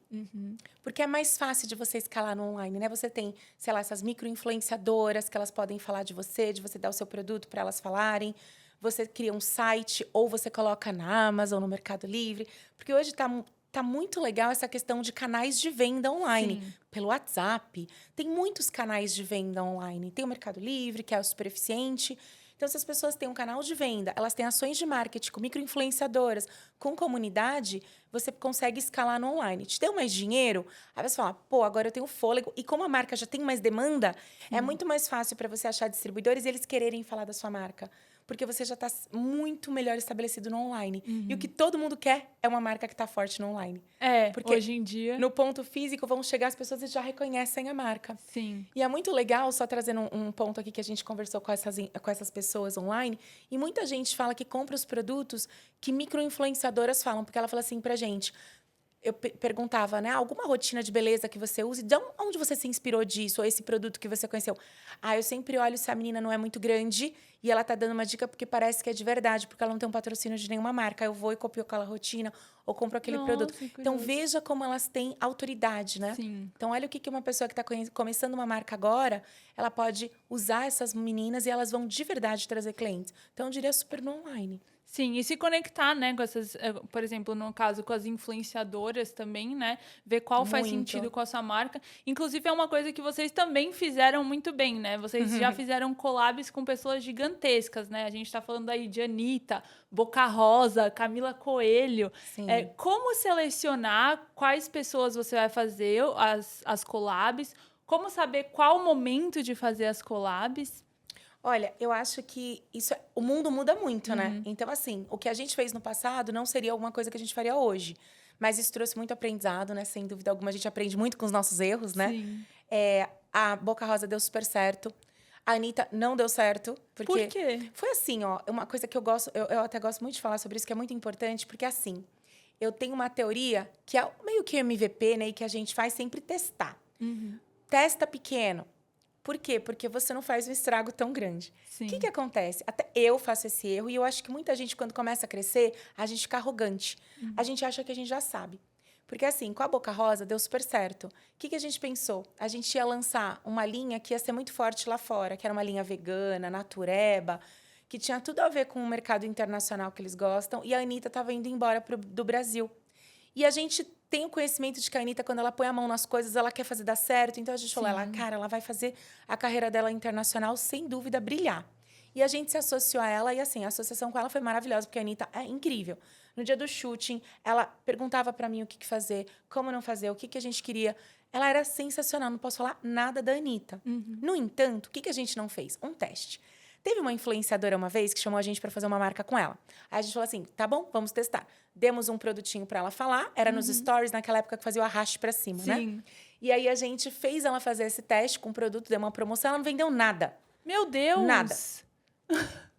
porque é mais fácil de você escalar no online, né? Você tem, sei lá, essas micro-influenciadoras que elas podem falar de você dar o seu produto para elas falarem. Você cria um site ou você coloca na Amazon, no Mercado Livre. Porque hoje tá muito legal essa questão de canais de venda online. Sim. Pelo WhatsApp. Tem muitos canais de venda online. Tem o Mercado Livre, que é o super eficiente. Então, se as pessoas têm um canal de venda, elas têm ações de marketing com micro-influenciadoras, com comunidade, você consegue escalar no online. Te deu mais dinheiro, aí você fala, pô, agora eu tenho fôlego. E como a marca já tem mais demanda, é muito mais fácil para você achar distribuidores e eles quererem falar da sua marca. Porque você já está muito melhor estabelecido no online. E o que todo mundo quer é uma marca que está forte no online. Porque hoje em dia... no ponto físico, vão chegar as pessoas e já reconhecem a marca. Sim. E é muito legal, só trazendo um ponto aqui que a gente conversou com essas pessoas online, e muita gente fala que compra os produtos que micro-influenciadoras falam, porque ela fala assim pra gente... Eu perguntava, né? Alguma rotina de beleza que você use? De onde você se inspirou disso? Ou esse produto que você conheceu? Eu sempre olho se a menina não é muito grande e ela tá dando uma dica porque parece que é de verdade, porque ela não tem um patrocínio de nenhuma marca. Eu vou e copio aquela rotina ou compro aquele produto. Então, veja como elas têm autoridade, né? Sim. Então, olha o que uma pessoa que está começando uma marca agora, ela pode usar essas meninas e elas vão de verdade trazer clientes. Então, eu diria super no online. Sim, e se conectar, né, com essas, por exemplo, no caso, com as influenciadoras também, né? Ver qual faz sentido com a sua marca. Inclusive, é uma coisa que vocês também fizeram muito bem, né? Vocês já fizeram collabs com pessoas gigantescas, né? A gente tá falando aí de Anitta, Boca Rosa, Camila Coelho. Sim. Como selecionar quais pessoas você vai fazer as collabs? Como saber qual o momento de fazer as collabs? Olha, eu acho que o mundo muda muito, né? Então, assim, o que a gente fez no passado não seria alguma coisa que a gente faria hoje. Mas isso trouxe muito aprendizado, né? Sem dúvida alguma, a gente aprende muito com os nossos erros, né? Sim. A Boca Rosa deu super certo. A Anitta não deu certo. Porque Por quê? foi assim, ó. Uma coisa que eu gosto... Eu até gosto muito de falar sobre isso, que é muito importante. Porque, assim, eu tenho uma teoria que é meio que MVP, né? E que a gente faz sempre testar. Testa pequeno. Por quê? Porque você não faz um estrago tão grande. O que acontece? Até eu faço esse erro e eu acho que muita gente, quando começa a crescer, a gente fica arrogante. A gente acha que a gente já sabe. Porque, assim, com a Boca Rosa, deu super certo. O que a gente pensou? A gente ia lançar uma linha que ia ser muito forte lá fora, que era uma linha vegana, natureba, que tinha tudo a ver com o mercado internacional que eles gostam. E a Anitta estava indo embora do Brasil. E a gente tem o conhecimento de que a Anitta, quando ela põe a mão nas coisas, ela quer fazer dar certo. Então, a gente falou, ela vai fazer a carreira dela internacional, sem dúvida, brilhar. E a gente se associou a ela. E, assim, a associação com ela foi maravilhosa, porque a Anitta é incrível. No dia do shooting, ela perguntava para mim o que fazer, como não fazer, o que a gente queria. Ela era sensacional, não posso falar nada da Anitta. No entanto, o que a gente não fez? Um teste. Teve uma influenciadora uma vez que chamou a gente para fazer uma marca com ela. Aí a gente falou assim, tá bom, vamos testar. Demos um produtinho para ela falar, era nos stories, naquela época que fazia o arraste para cima, né? E aí a gente fez ela fazer esse teste com o produto, deu uma promoção, ela não vendeu nada. Meu Deus! Nada.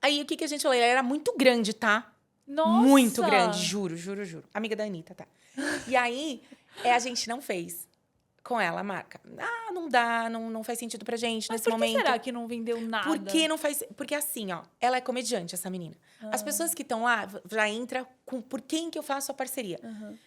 Aí o que a gente falou? Ela era muito grande, tá? Nossa! Muito grande, juro. Amiga da Anitta, tá? E aí, a gente não fez com ela a marca. Ah, não dá, não faz sentido pra gente Mas nesse por que momento. será que não vendeu nada? Porque não faz... Porque assim, ó, ela é comediante, essa menina. As pessoas que estão lá já entram com por quem que eu faço a parceria.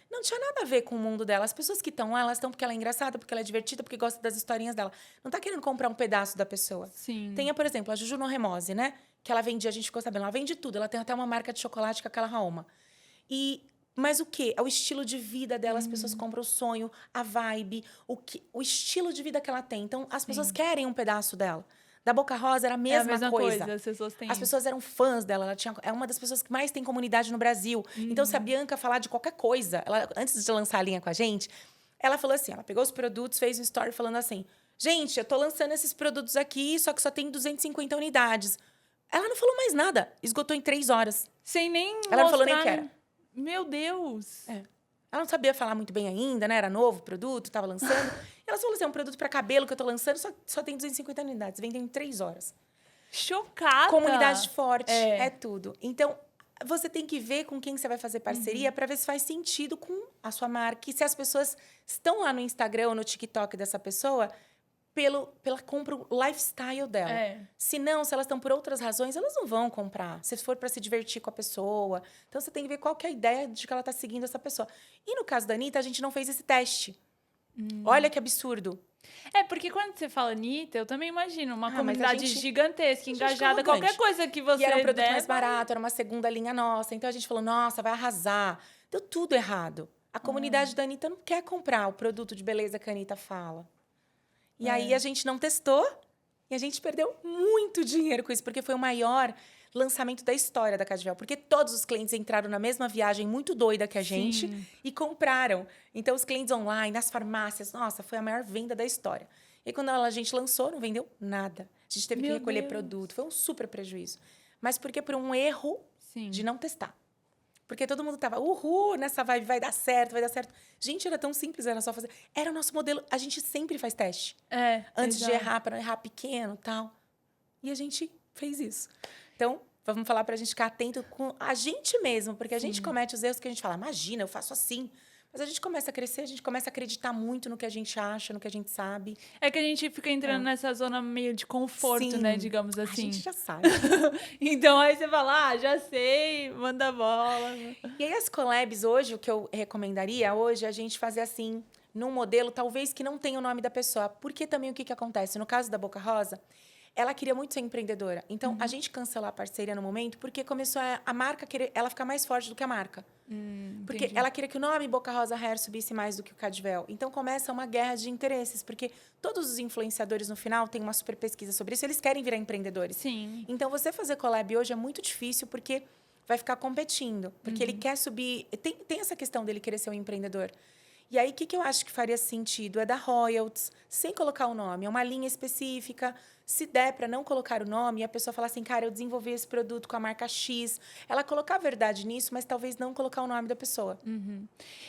Não tinha nada a ver com o mundo dela. As pessoas que estão lá, elas estão porque ela é engraçada, porque ela é divertida, porque gosta das historinhas dela. Não tá querendo comprar um pedaço da pessoa. Sim. Tem, por exemplo, a Juju Norremose, né? Que ela vendia, a gente ficou sabendo, ela vende tudo. Ela tem até uma marca de chocolate com aquela Raoma. Mas o quê? É o estilo de vida dela, as pessoas compram o sonho, a vibe, o estilo de vida que ela tem. Então, as pessoas querem um pedaço dela. Da Boca Rosa era a mesma coisa. As pessoas têm As pessoas eram fãs dela. É uma das pessoas que mais tem comunidade no Brasil. Então, se a Bianca falar de qualquer coisa, antes de lançar a linha com a gente, ela falou assim, ela pegou os produtos, fez um story falando assim, gente, eu tô lançando esses produtos aqui, só que só tem 250 unidades. Ela não falou mais nada. Esgotou em 3 horas. Sem nem Ela não falou nem que era. Meu Deus! Ela não sabia falar muito bem ainda, né? Era novo o produto, tava lançando. E ela falou assim, é um produto para cabelo que eu tô lançando, só tem 250 unidades. Vendem em 3 horas. Chocada! Comunidade forte, é tudo. Então, você tem que ver com quem você vai fazer parceria para ver se faz sentido com a sua marca. E se as pessoas estão lá no Instagram ou no TikTok dessa pessoa... Pela compra o lifestyle dela. Se não, se elas estão por outras razões, elas não vão comprar. Se for para se divertir com a pessoa. Então, você tem que ver qual que é a ideia de que ela está seguindo essa pessoa. E no caso da Anitta, a gente não fez esse teste. Olha que absurdo. Porque quando você fala Anitta, eu também imagino uma mas comunidade gigantesca, engajada, ficou qualquer coisa que você E era um produto der, mais barato, era uma segunda linha nossa. Então, a gente falou, nossa, vai arrasar. Deu tudo errado. A comunidade da Anitta não quer comprar o produto de beleza que a Anitta fala. E aí a gente não testou e a gente perdeu muito dinheiro com isso, porque foi o maior lançamento da história da Cadivel. Porque todos os clientes entraram na mesma viagem muito doida que a gente e compraram. Então, os clientes online, nas farmácias, nossa, foi a maior venda da história. E quando a gente lançou, não vendeu nada. A gente teve que recolher produto. Foi um super prejuízo. Mas porque por um erro de não testar. Porque todo mundo tava, nessa vibe, vai dar certo, vai dar certo. Gente, era tão simples, era só fazer. Era o nosso modelo. A gente sempre faz teste. Antes de errar, para não errar pequeno e tal. E a gente fez isso. Então, vamos falar pra gente ficar atento com a gente mesmo. Porque a gente comete os erros que a gente fala, imagina, eu faço assim. Mas a gente começa a crescer, a gente começa a acreditar muito no que a gente acha, no que a gente sabe. É que a gente fica entrando nessa zona meio de conforto, né? Digamos assim. A gente já sabe. Então, aí você fala, já sei, manda bola. E aí, as collabs hoje, o que eu recomendaria hoje é a gente fazer assim, num modelo talvez que não tenha o nome da pessoa. Porque também o que acontece? No caso da Boca Rosa, ela queria muito ser empreendedora. Então, a gente cancelou a parceria no momento porque começou a marca querer ela ficar mais forte do que a marca. Porque ela queria que o nome Boca Rosa Hair subisse mais do que o Cadivel. Então, começa uma guerra de interesses. Porque todos os influenciadores, no final, têm uma super pesquisa sobre isso. Eles querem virar empreendedores. Então, você fazer collab hoje é muito difícil porque vai ficar competindo. Porque ele quer subir... Tem essa questão dele querer ser um empreendedor. E aí, o que eu acho que faria sentido? É dar royalties, sem colocar o nome. É uma linha específica. Se der para não colocar o nome, e a pessoa falar assim, cara, eu desenvolvi esse produto com a marca X. Ela colocar a verdade nisso, mas talvez não colocar o nome da pessoa.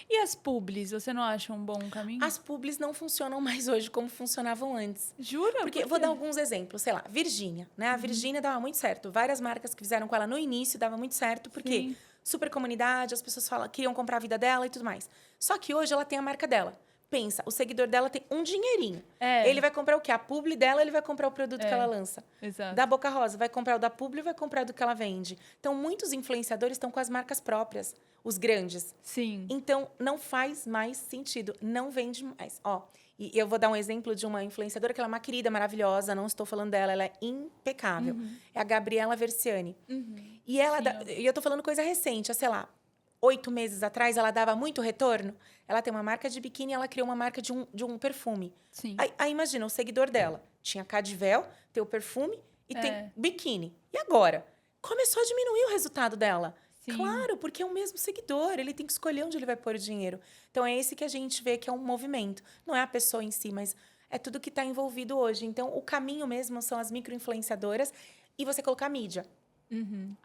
E as publis, você não acha um bom caminho? As publis não funcionam mais hoje como funcionavam antes. Jura? Porque vou dar alguns exemplos. Sei lá, Virgínia. Né? A Virgínia dava muito certo. Várias marcas que fizeram com ela no início dava muito certo. Por quê? Super comunidade, as pessoas queriam comprar a vida dela e tudo mais. Só que hoje ela tem a marca dela. Pensa, o seguidor dela tem um dinheirinho. Ele vai comprar o quê? A publi dela, ele vai comprar o produto que ela lança. Exato. Da Boca Rosa, vai comprar o da publi e vai comprar do que ela vende. Então, muitos influenciadores estão com as marcas próprias, os grandes. Então, não faz mais sentido, não vende mais. E eu vou dar um exemplo de uma influenciadora que ela é uma querida, maravilhosa, não estou falando dela, ela é impecável. É a Gabriela Versiani. E eu tô falando coisa recente, sei lá, 8 meses atrás, ela dava muito retorno. Ela tem uma marca de biquíni, ela criou uma marca de um perfume. Aí imagina, o seguidor dela tinha Cadivel, tem o perfume e tem biquíni. E agora? Começou a diminuir o resultado dela. Sim. Claro, porque é o mesmo seguidor, ele tem que escolher onde ele vai pôr o dinheiro. Então, é esse que a gente vê que é um movimento. Não é a pessoa em si, mas é tudo que está envolvido hoje. Então, o caminho mesmo são as micro-influenciadoras e você colocar mídia.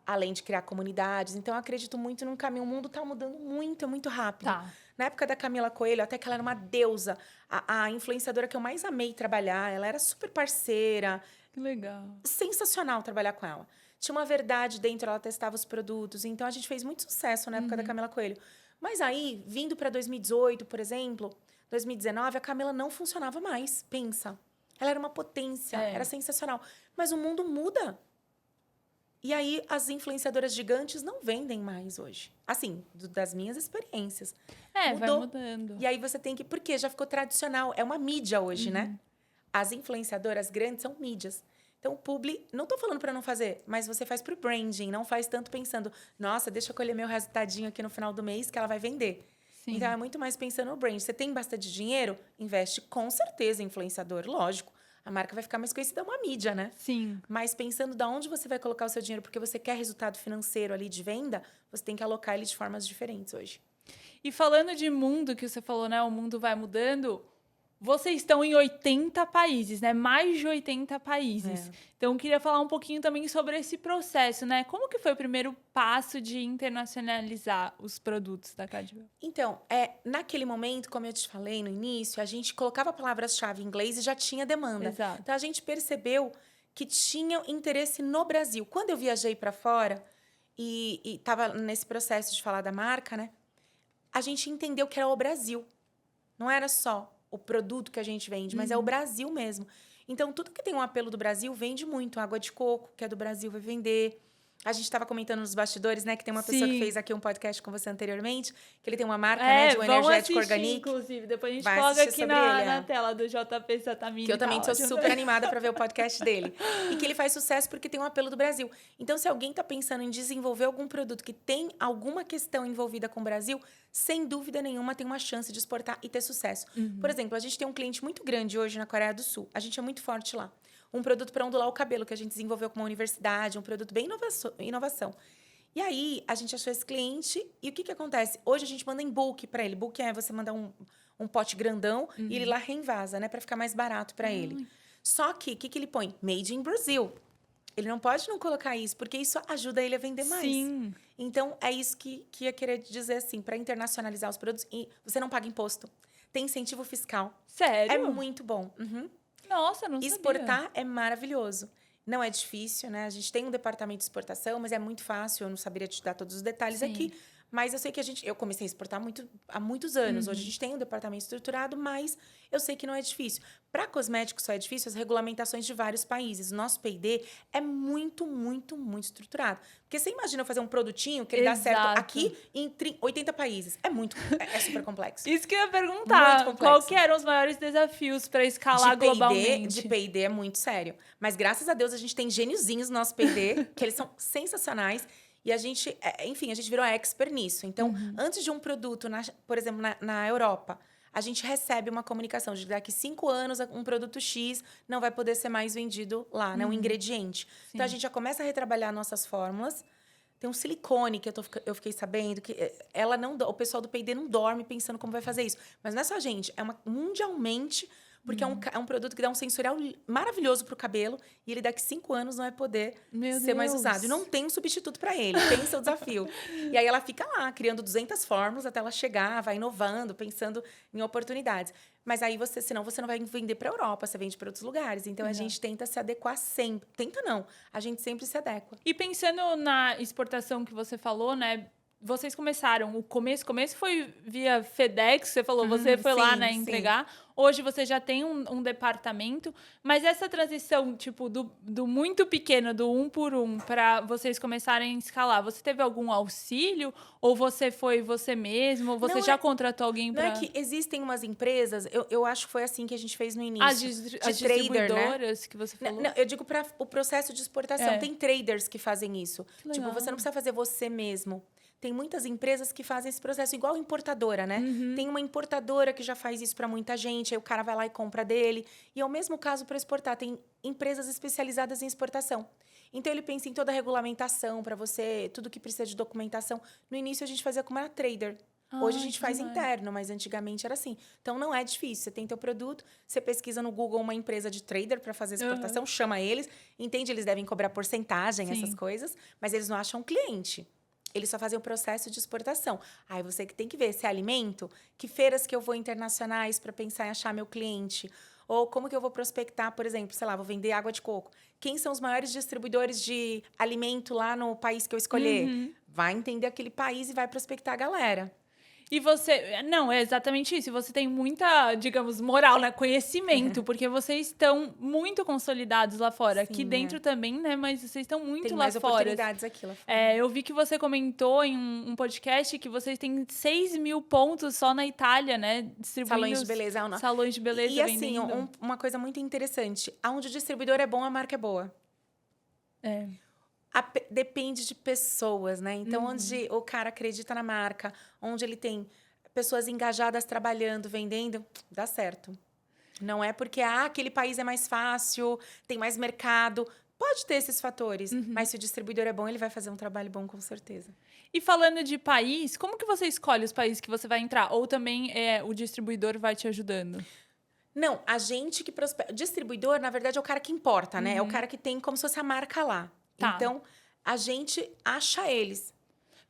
Além de criar comunidades. Então, eu acredito muito num caminho. O mundo está mudando muito, é muito rápido. Tá. Na época da Camila Coelho, até que ela era uma deusa. A influenciadora que eu mais amei trabalhar. Ela era super parceira. Que legal. Sensacional trabalhar com ela. Tinha uma verdade dentro, ela testava os produtos. Então, a gente fez muito sucesso na época da Camila Coelho. Mas aí, vindo para 2018, por exemplo, 2019, a Camila não funcionava mais. Pensa. Ela era uma potência, era sensacional. Mas o mundo muda. E aí, as influenciadoras gigantes não vendem mais hoje. Assim, das minhas experiências. Vai Mudou. mudando. E aí, você tem que... Porque já ficou tradicional. É uma mídia hoje, né? As influenciadoras grandes são mídias. Então, o publi... Não tô falando para não fazer, mas você faz pro branding. Não faz tanto pensando... Nossa, deixa eu colher meu resultadinho aqui no final do mês que ela vai vender. Sim. Então, é muito mais pensando no brand. Você tem bastante dinheiro? Investe com certeza em influenciador, lógico. A marca vai ficar mais conhecida, é uma mídia, né? Sim. Mas pensando de onde você vai colocar o seu dinheiro, porque você quer resultado financeiro ali de venda, você tem que alocar ele de formas diferentes hoje. E falando de mundo, que você falou, né? O mundo vai mudando. Vocês estão em 80 países, né? Mais de 80 países. Então, eu queria falar um pouquinho também sobre esse processo, né? Como que foi o primeiro passo de internacionalizar os produtos da Cadwell? Então, naquele momento, como eu te falei no início, a gente colocava palavras-chave em inglês e já tinha demanda. Exato. Então, a gente percebeu que tinha interesse no Brasil. Quando eu viajei para fora e estava nesse processo de falar da marca, né? A gente entendeu que era o Brasil. Não era só o produto que a gente vende, mas é o Brasil mesmo. Então, tudo que tem um apelo do Brasil vende muito. Água de coco, que é do Brasil, vai vender. A gente estava comentando nos bastidores, né? Que tem uma pessoa que fez aqui um podcast com você anteriormente, que ele tem uma marca, né? De um energético orgânico. Inclusive, depois a gente Vai coloca assistir aqui sobre na tela do JP Satamini. Que eu também sou super animada para ver o podcast dele. E que ele faz sucesso porque tem um apelo do Brasil. Então, se alguém está pensando em desenvolver algum produto que tem alguma questão envolvida com o Brasil, sem dúvida nenhuma tem uma chance de exportar e ter sucesso. Por exemplo, a gente tem um cliente muito grande hoje na Coreia do Sul. A gente é muito forte lá. Um produto para ondular o cabelo que a gente desenvolveu com uma universidade, um produto bem inovação. E aí, a gente achou esse cliente e o que acontece? Hoje a gente manda em bulk para ele. Bulk é você mandar um pote grandão e ele lá reinvasa, né? Para ficar mais barato para ele. Só que, o que ele põe? Made in Brazil. Ele não pode não colocar isso, porque isso ajuda ele a vender mais. Sim. Então, é isso que ia querer dizer assim, para internacionalizar os produtos. E você não paga imposto. Tem incentivo fiscal. Sério? É muito bom. Nossa, não sabia. Exportar é maravilhoso. Não é difícil, né? A gente tem um departamento de exportação, mas é muito fácil. Eu não saberia te dar todos os detalhes aqui. Mas eu sei que eu comecei a exportar há muitos anos. Hoje a gente tem um departamento estruturado, mas eu sei que não é difícil. Para cosméticos só é difícil as regulamentações de vários países. O nosso P&D é muito, muito, muito estruturado. Porque você imagina eu fazer um produtinho que ele dá certo aqui em 80 países. É super complexo. Isso que eu ia perguntar. Qual que eram os maiores desafios para escalar globalmente? De P&D é muito sério. Mas graças a Deus a gente tem gêniozinhos no nosso P&D, que eles são sensacionais. E a gente, enfim, a gente virou expert nisso. Então, antes de um produto, por exemplo, na Europa, a gente recebe uma comunicação de que daqui 5 anos um produto X não vai poder ser mais vendido lá, né? Um ingrediente. Sim. Então, a gente já começa a retrabalhar nossas fórmulas. Tem um silicone que eu fiquei sabendo que o pessoal do P&D não dorme pensando como vai fazer isso. Mas não é só a gente, mundialmente... Porque é um produto que dá um sensorial maravilhoso para o cabelo e ele daqui 5 anos não vai poder ser mais usado. E não tem um substituto para ele. Pensa o desafio. E aí ela fica lá, criando 200 fórmulas até ela chegar, vai inovando, pensando em oportunidades. Mas aí senão você não vai vender para a Europa, você vende para outros lugares. Então a gente tenta se adequar sempre. Tenta não, a gente sempre se adequa. E pensando na exportação que você falou, né? Vocês começaram, o começo foi via FedEx, você falou, você foi lá, né, entregar. Hoje você já tem um departamento, mas essa transição, tipo, do muito pequeno, do 1 por 1, para vocês começarem a escalar, você teve algum auxílio? Ou você foi você mesmo? Ou você já contratou alguém para... Não, é que existem umas empresas, eu acho que foi assim que a gente fez no início. As distribuidoras, né? Que você falou? Não, eu digo para o processo de exportação. Tem traders que fazem isso. Tipo, você não precisa fazer você mesmo. Tem muitas empresas que fazem esse processo, igual importadora, né? Tem uma importadora que já faz isso para muita gente, aí o cara vai lá e compra dele. E é o mesmo caso para exportar. Tem empresas especializadas em exportação. Então, ele pensa em toda a regulamentação para você, tudo que precisa de documentação. No início, a gente fazia como uma trader. Hoje a gente faz interno, mas antigamente era assim. Então, não é difícil. Você tem teu produto, você pesquisa no Google uma empresa de trader para fazer exportação, chama eles, entende? Eles devem cobrar porcentagem, essas coisas, mas eles não acham cliente. Eles só fazem o processo de exportação. Aí você que tem que ver se é alimento, que feiras que eu vou internacionais para pensar em achar meu cliente. Ou como que eu vou prospectar, por exemplo, sei lá, vou vender água de coco. Quem são os maiores distribuidores de alimento lá no país que eu escolher? Vai entender aquele país e vai prospectar a galera. E você... Não, é exatamente isso. Você tem muita, digamos, moral, né? Conhecimento, porque vocês estão muito consolidados lá fora. Sim, Aqui dentro também, né? Mas vocês estão muito tem lá mais fora. oportunidades aqui lá fora. Eu vi que você comentou em um podcast que vocês têm 6 mil pontos só na Itália, né? Distribuindo Salões de beleza. Não. Salões de beleza E assim, vendendo. uma coisa muito interessante. Onde o distribuidor é bom, a marca é boa. Depende de pessoas, né? Então, onde o cara acredita na marca, onde ele tem pessoas engajadas trabalhando, vendendo, dá certo. Não é porque aquele país é mais fácil, tem mais mercado. Pode ter esses fatores, mas se o distribuidor é bom, ele vai fazer um trabalho bom, com certeza. E falando de país, como que você escolhe os países que você vai entrar? Ou também o distribuidor vai te ajudando? Não, a gente que prospecta... Distribuidor, na verdade, é o cara que importa, né? É o cara que tem como se fosse a marca lá. Tá. Então, a gente acha eles.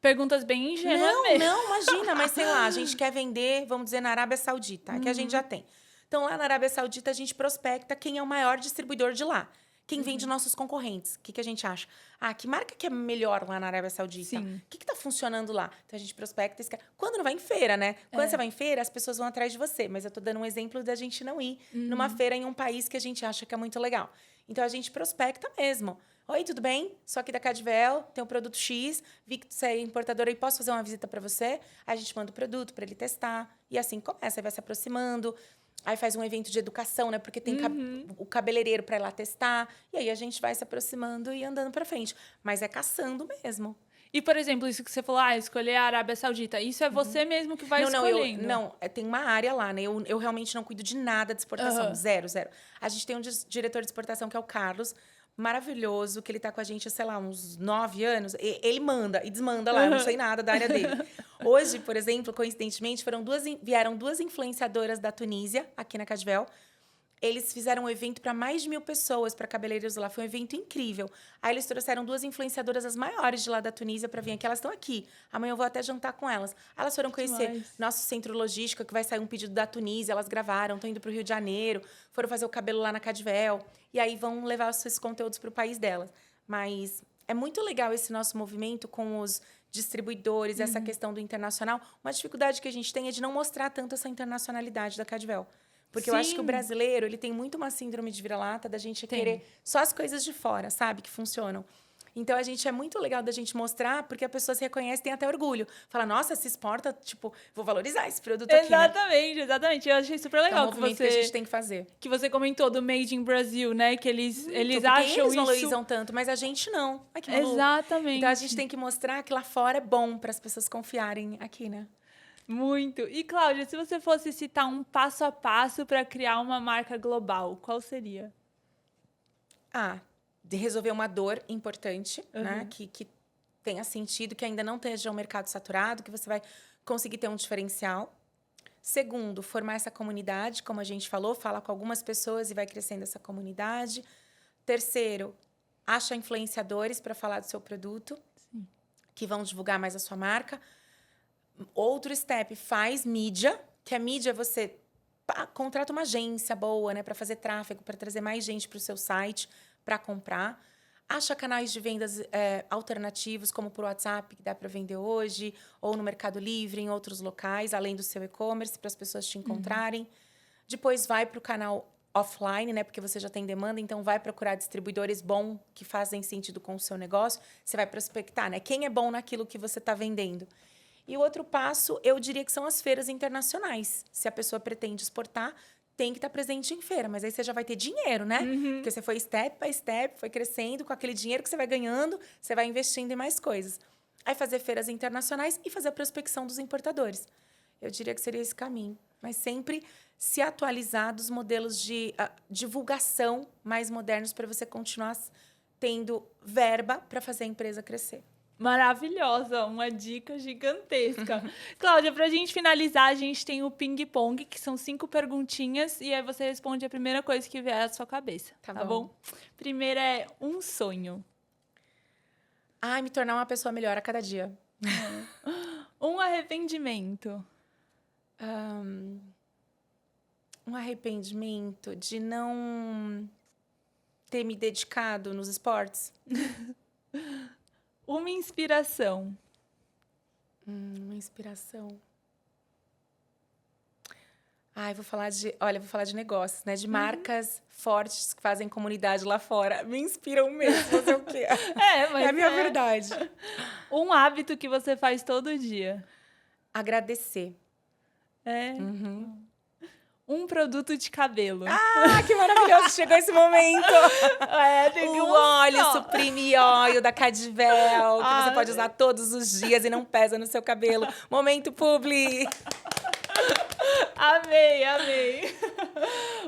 Perguntas bem ingênuas mesmo. Não, imagina, mas sei lá, a gente quer vender, vamos dizer, na Arábia Saudita, que a gente já tem. Então, lá na Arábia Saudita, a gente prospecta quem é o maior distribuidor de lá. Quem vende nossos concorrentes. O que a gente acha? Que marca que é melhor lá na Arábia Saudita? Sim. O que tá funcionando lá? Então, a gente prospecta esse cara. Quando não vai em feira, né? Quando você vai em feira, as pessoas vão atrás de você. Mas eu tô dando um exemplo da gente não ir numa feira em um país que a gente acha que é muito legal. Então, a gente prospecta mesmo. Oi, tudo bem? Sou aqui da Cadvel, tem um produto X, vi que você é importadora e posso fazer uma visita para você? Aí a gente manda o produto para ele testar. E assim começa, aí vai se aproximando. Aí faz um evento de educação, né? Porque tem o cabeleireiro para ir lá testar. E aí a gente vai se aproximando e andando para frente. Mas é caçando mesmo. E, por exemplo, isso que você falou, escolher a Arábia Saudita. Isso é você mesmo que vai escolhendo? Tem uma área lá, né? Eu realmente não cuido de nada de exportação. Zero. A gente tem um diretor de exportação, que é o Carlos, maravilhoso, que ele tá com a gente há, sei lá, uns 9 anos. Ele manda e desmanda lá, eu não sei nada da área dele. Hoje, por exemplo, coincidentemente, vieram 2 influenciadoras da Tunísia, aqui na Cadvel. Eles fizeram um evento para mais de 1.000 pessoas, para cabeleireiros lá. Foi um evento incrível. Aí eles trouxeram 2 influenciadoras, as maiores de lá da Tunísia, para vir aqui. Elas estão aqui. Amanhã eu vou até jantar com elas. Elas foram conhecer nosso centro logístico, que vai sair um pedido da Tunísia. Elas gravaram, estão indo para o Rio de Janeiro. Foram fazer o cabelo lá na Cadvel. E aí vão levar esses conteúdos para o país delas. Mas é muito legal esse nosso movimento com os distribuidores, essa questão do internacional. Uma dificuldade que a gente tem é de não mostrar tanto essa internacionalidade da Cadvel. Porque eu acho que o brasileiro, ele tem muito uma síndrome de vira-lata da gente querer só as coisas de fora, sabe? Que funcionam. Então, é muito legal da gente mostrar, porque a pessoa se reconhece e tem até orgulho. Fala, nossa, se exporta, tipo, vou valorizar esse produto aqui, né? Exatamente. Eu achei super legal é um movimento que a gente tem que fazer. Que você comentou do Made in Brasil, né? Que eles acham eles valorizam tanto, mas a gente não. Ai, que maluco. Exatamente. Então, a gente tem que mostrar que lá fora é bom para as pessoas confiarem aqui, né? Muito. E, Cláudia, se você fosse citar um passo a passo para criar uma marca global, qual seria? De resolver uma dor importante, né? Que tenha sentido, que ainda não esteja um mercado saturado, que você vai conseguir ter um diferencial. Segundo, formar essa comunidade, como a gente falou, fala com algumas pessoas e vai crescendo essa comunidade. Terceiro, acha influenciadores para falar do seu produto, que vão divulgar mais a sua marca. Outro step, faz mídia, que a mídia você contrata uma agência boa, né, para fazer tráfego, para trazer mais gente para o seu site, para comprar. Acha canais de vendas alternativos, como por WhatsApp, que dá para vender hoje, ou no Mercado Livre, em outros locais, além do seu e-commerce, para as pessoas te encontrarem. Depois vai para o canal offline, né, porque você já tem demanda, então vai procurar distribuidores bons que fazem sentido com o seu negócio. Você vai prospectar, né, quem é bom naquilo que você está vendendo. E o outro passo, eu diria que são as feiras internacionais. Se a pessoa pretende exportar, tem que estar presente em feira. Mas aí você já vai ter dinheiro, né? Porque você foi step by step, foi crescendo. Com aquele dinheiro que você vai ganhando, você vai investindo em mais coisas. Aí fazer feiras internacionais e fazer a prospecção dos importadores. Eu diria que seria esse caminho. Mas sempre se atualizar dos modelos de divulgação mais modernos para você continuar tendo verba para fazer a empresa crescer. Maravilhosa, uma dica gigantesca. Cláudia, pra gente finalizar, a gente tem o ping-pong, que são 5 perguntinhas, e aí você responde a primeira coisa que vier à sua cabeça, tá bom? Primeira é um sonho. Me tornar uma pessoa melhor a cada dia. Um arrependimento. Um arrependimento de não ter me dedicado nos esportes. Uma inspiração. Uma inspiração. Vou falar de negócios, né? De marcas fortes que fazem comunidade lá fora. Me inspiram mesmo, fazer o quê? Mas é a minha verdade. Um hábito que você faz todo dia. Agradecer. Um produto de cabelo. Que maravilhoso, chegou esse momento. Tem que o óleo Supreme Oil da Cadvel, que você pode usar todos os dias e não pesa no seu cabelo. Momento publi. Amei.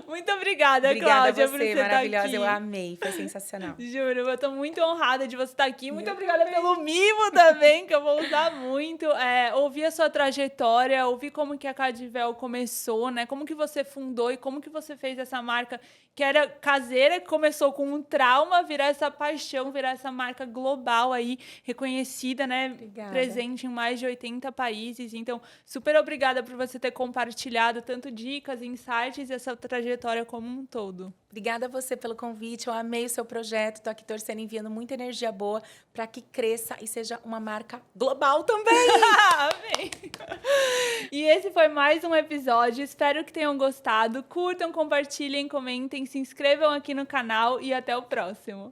Muito obrigada, Cláudia, por você estar aqui. Eu amei, foi sensacional. Juro, eu tô muito honrada de você estar aqui. Muito obrigada pelo mimo também, que eu vou usar muito. Ouvir a sua trajetória, ouvir como que a Cadvel começou, né? Como que você fundou e como que você fez essa marca que era caseira, que começou com um trauma, virar essa paixão, virar essa marca global aí, reconhecida, né? Obrigada. Presente em mais de 80 países. Então, super obrigada por você ter compartilhado tanto dicas, insights e essa trajetória como um todo. Obrigada a você pelo convite, eu amei o seu projeto, tô aqui torcendo, enviando muita energia boa para que cresça e seja uma marca global também. Amém! E esse foi mais um episódio, espero que tenham gostado. Curtam, compartilhem, comentem, se inscrevam aqui no canal e até o próximo.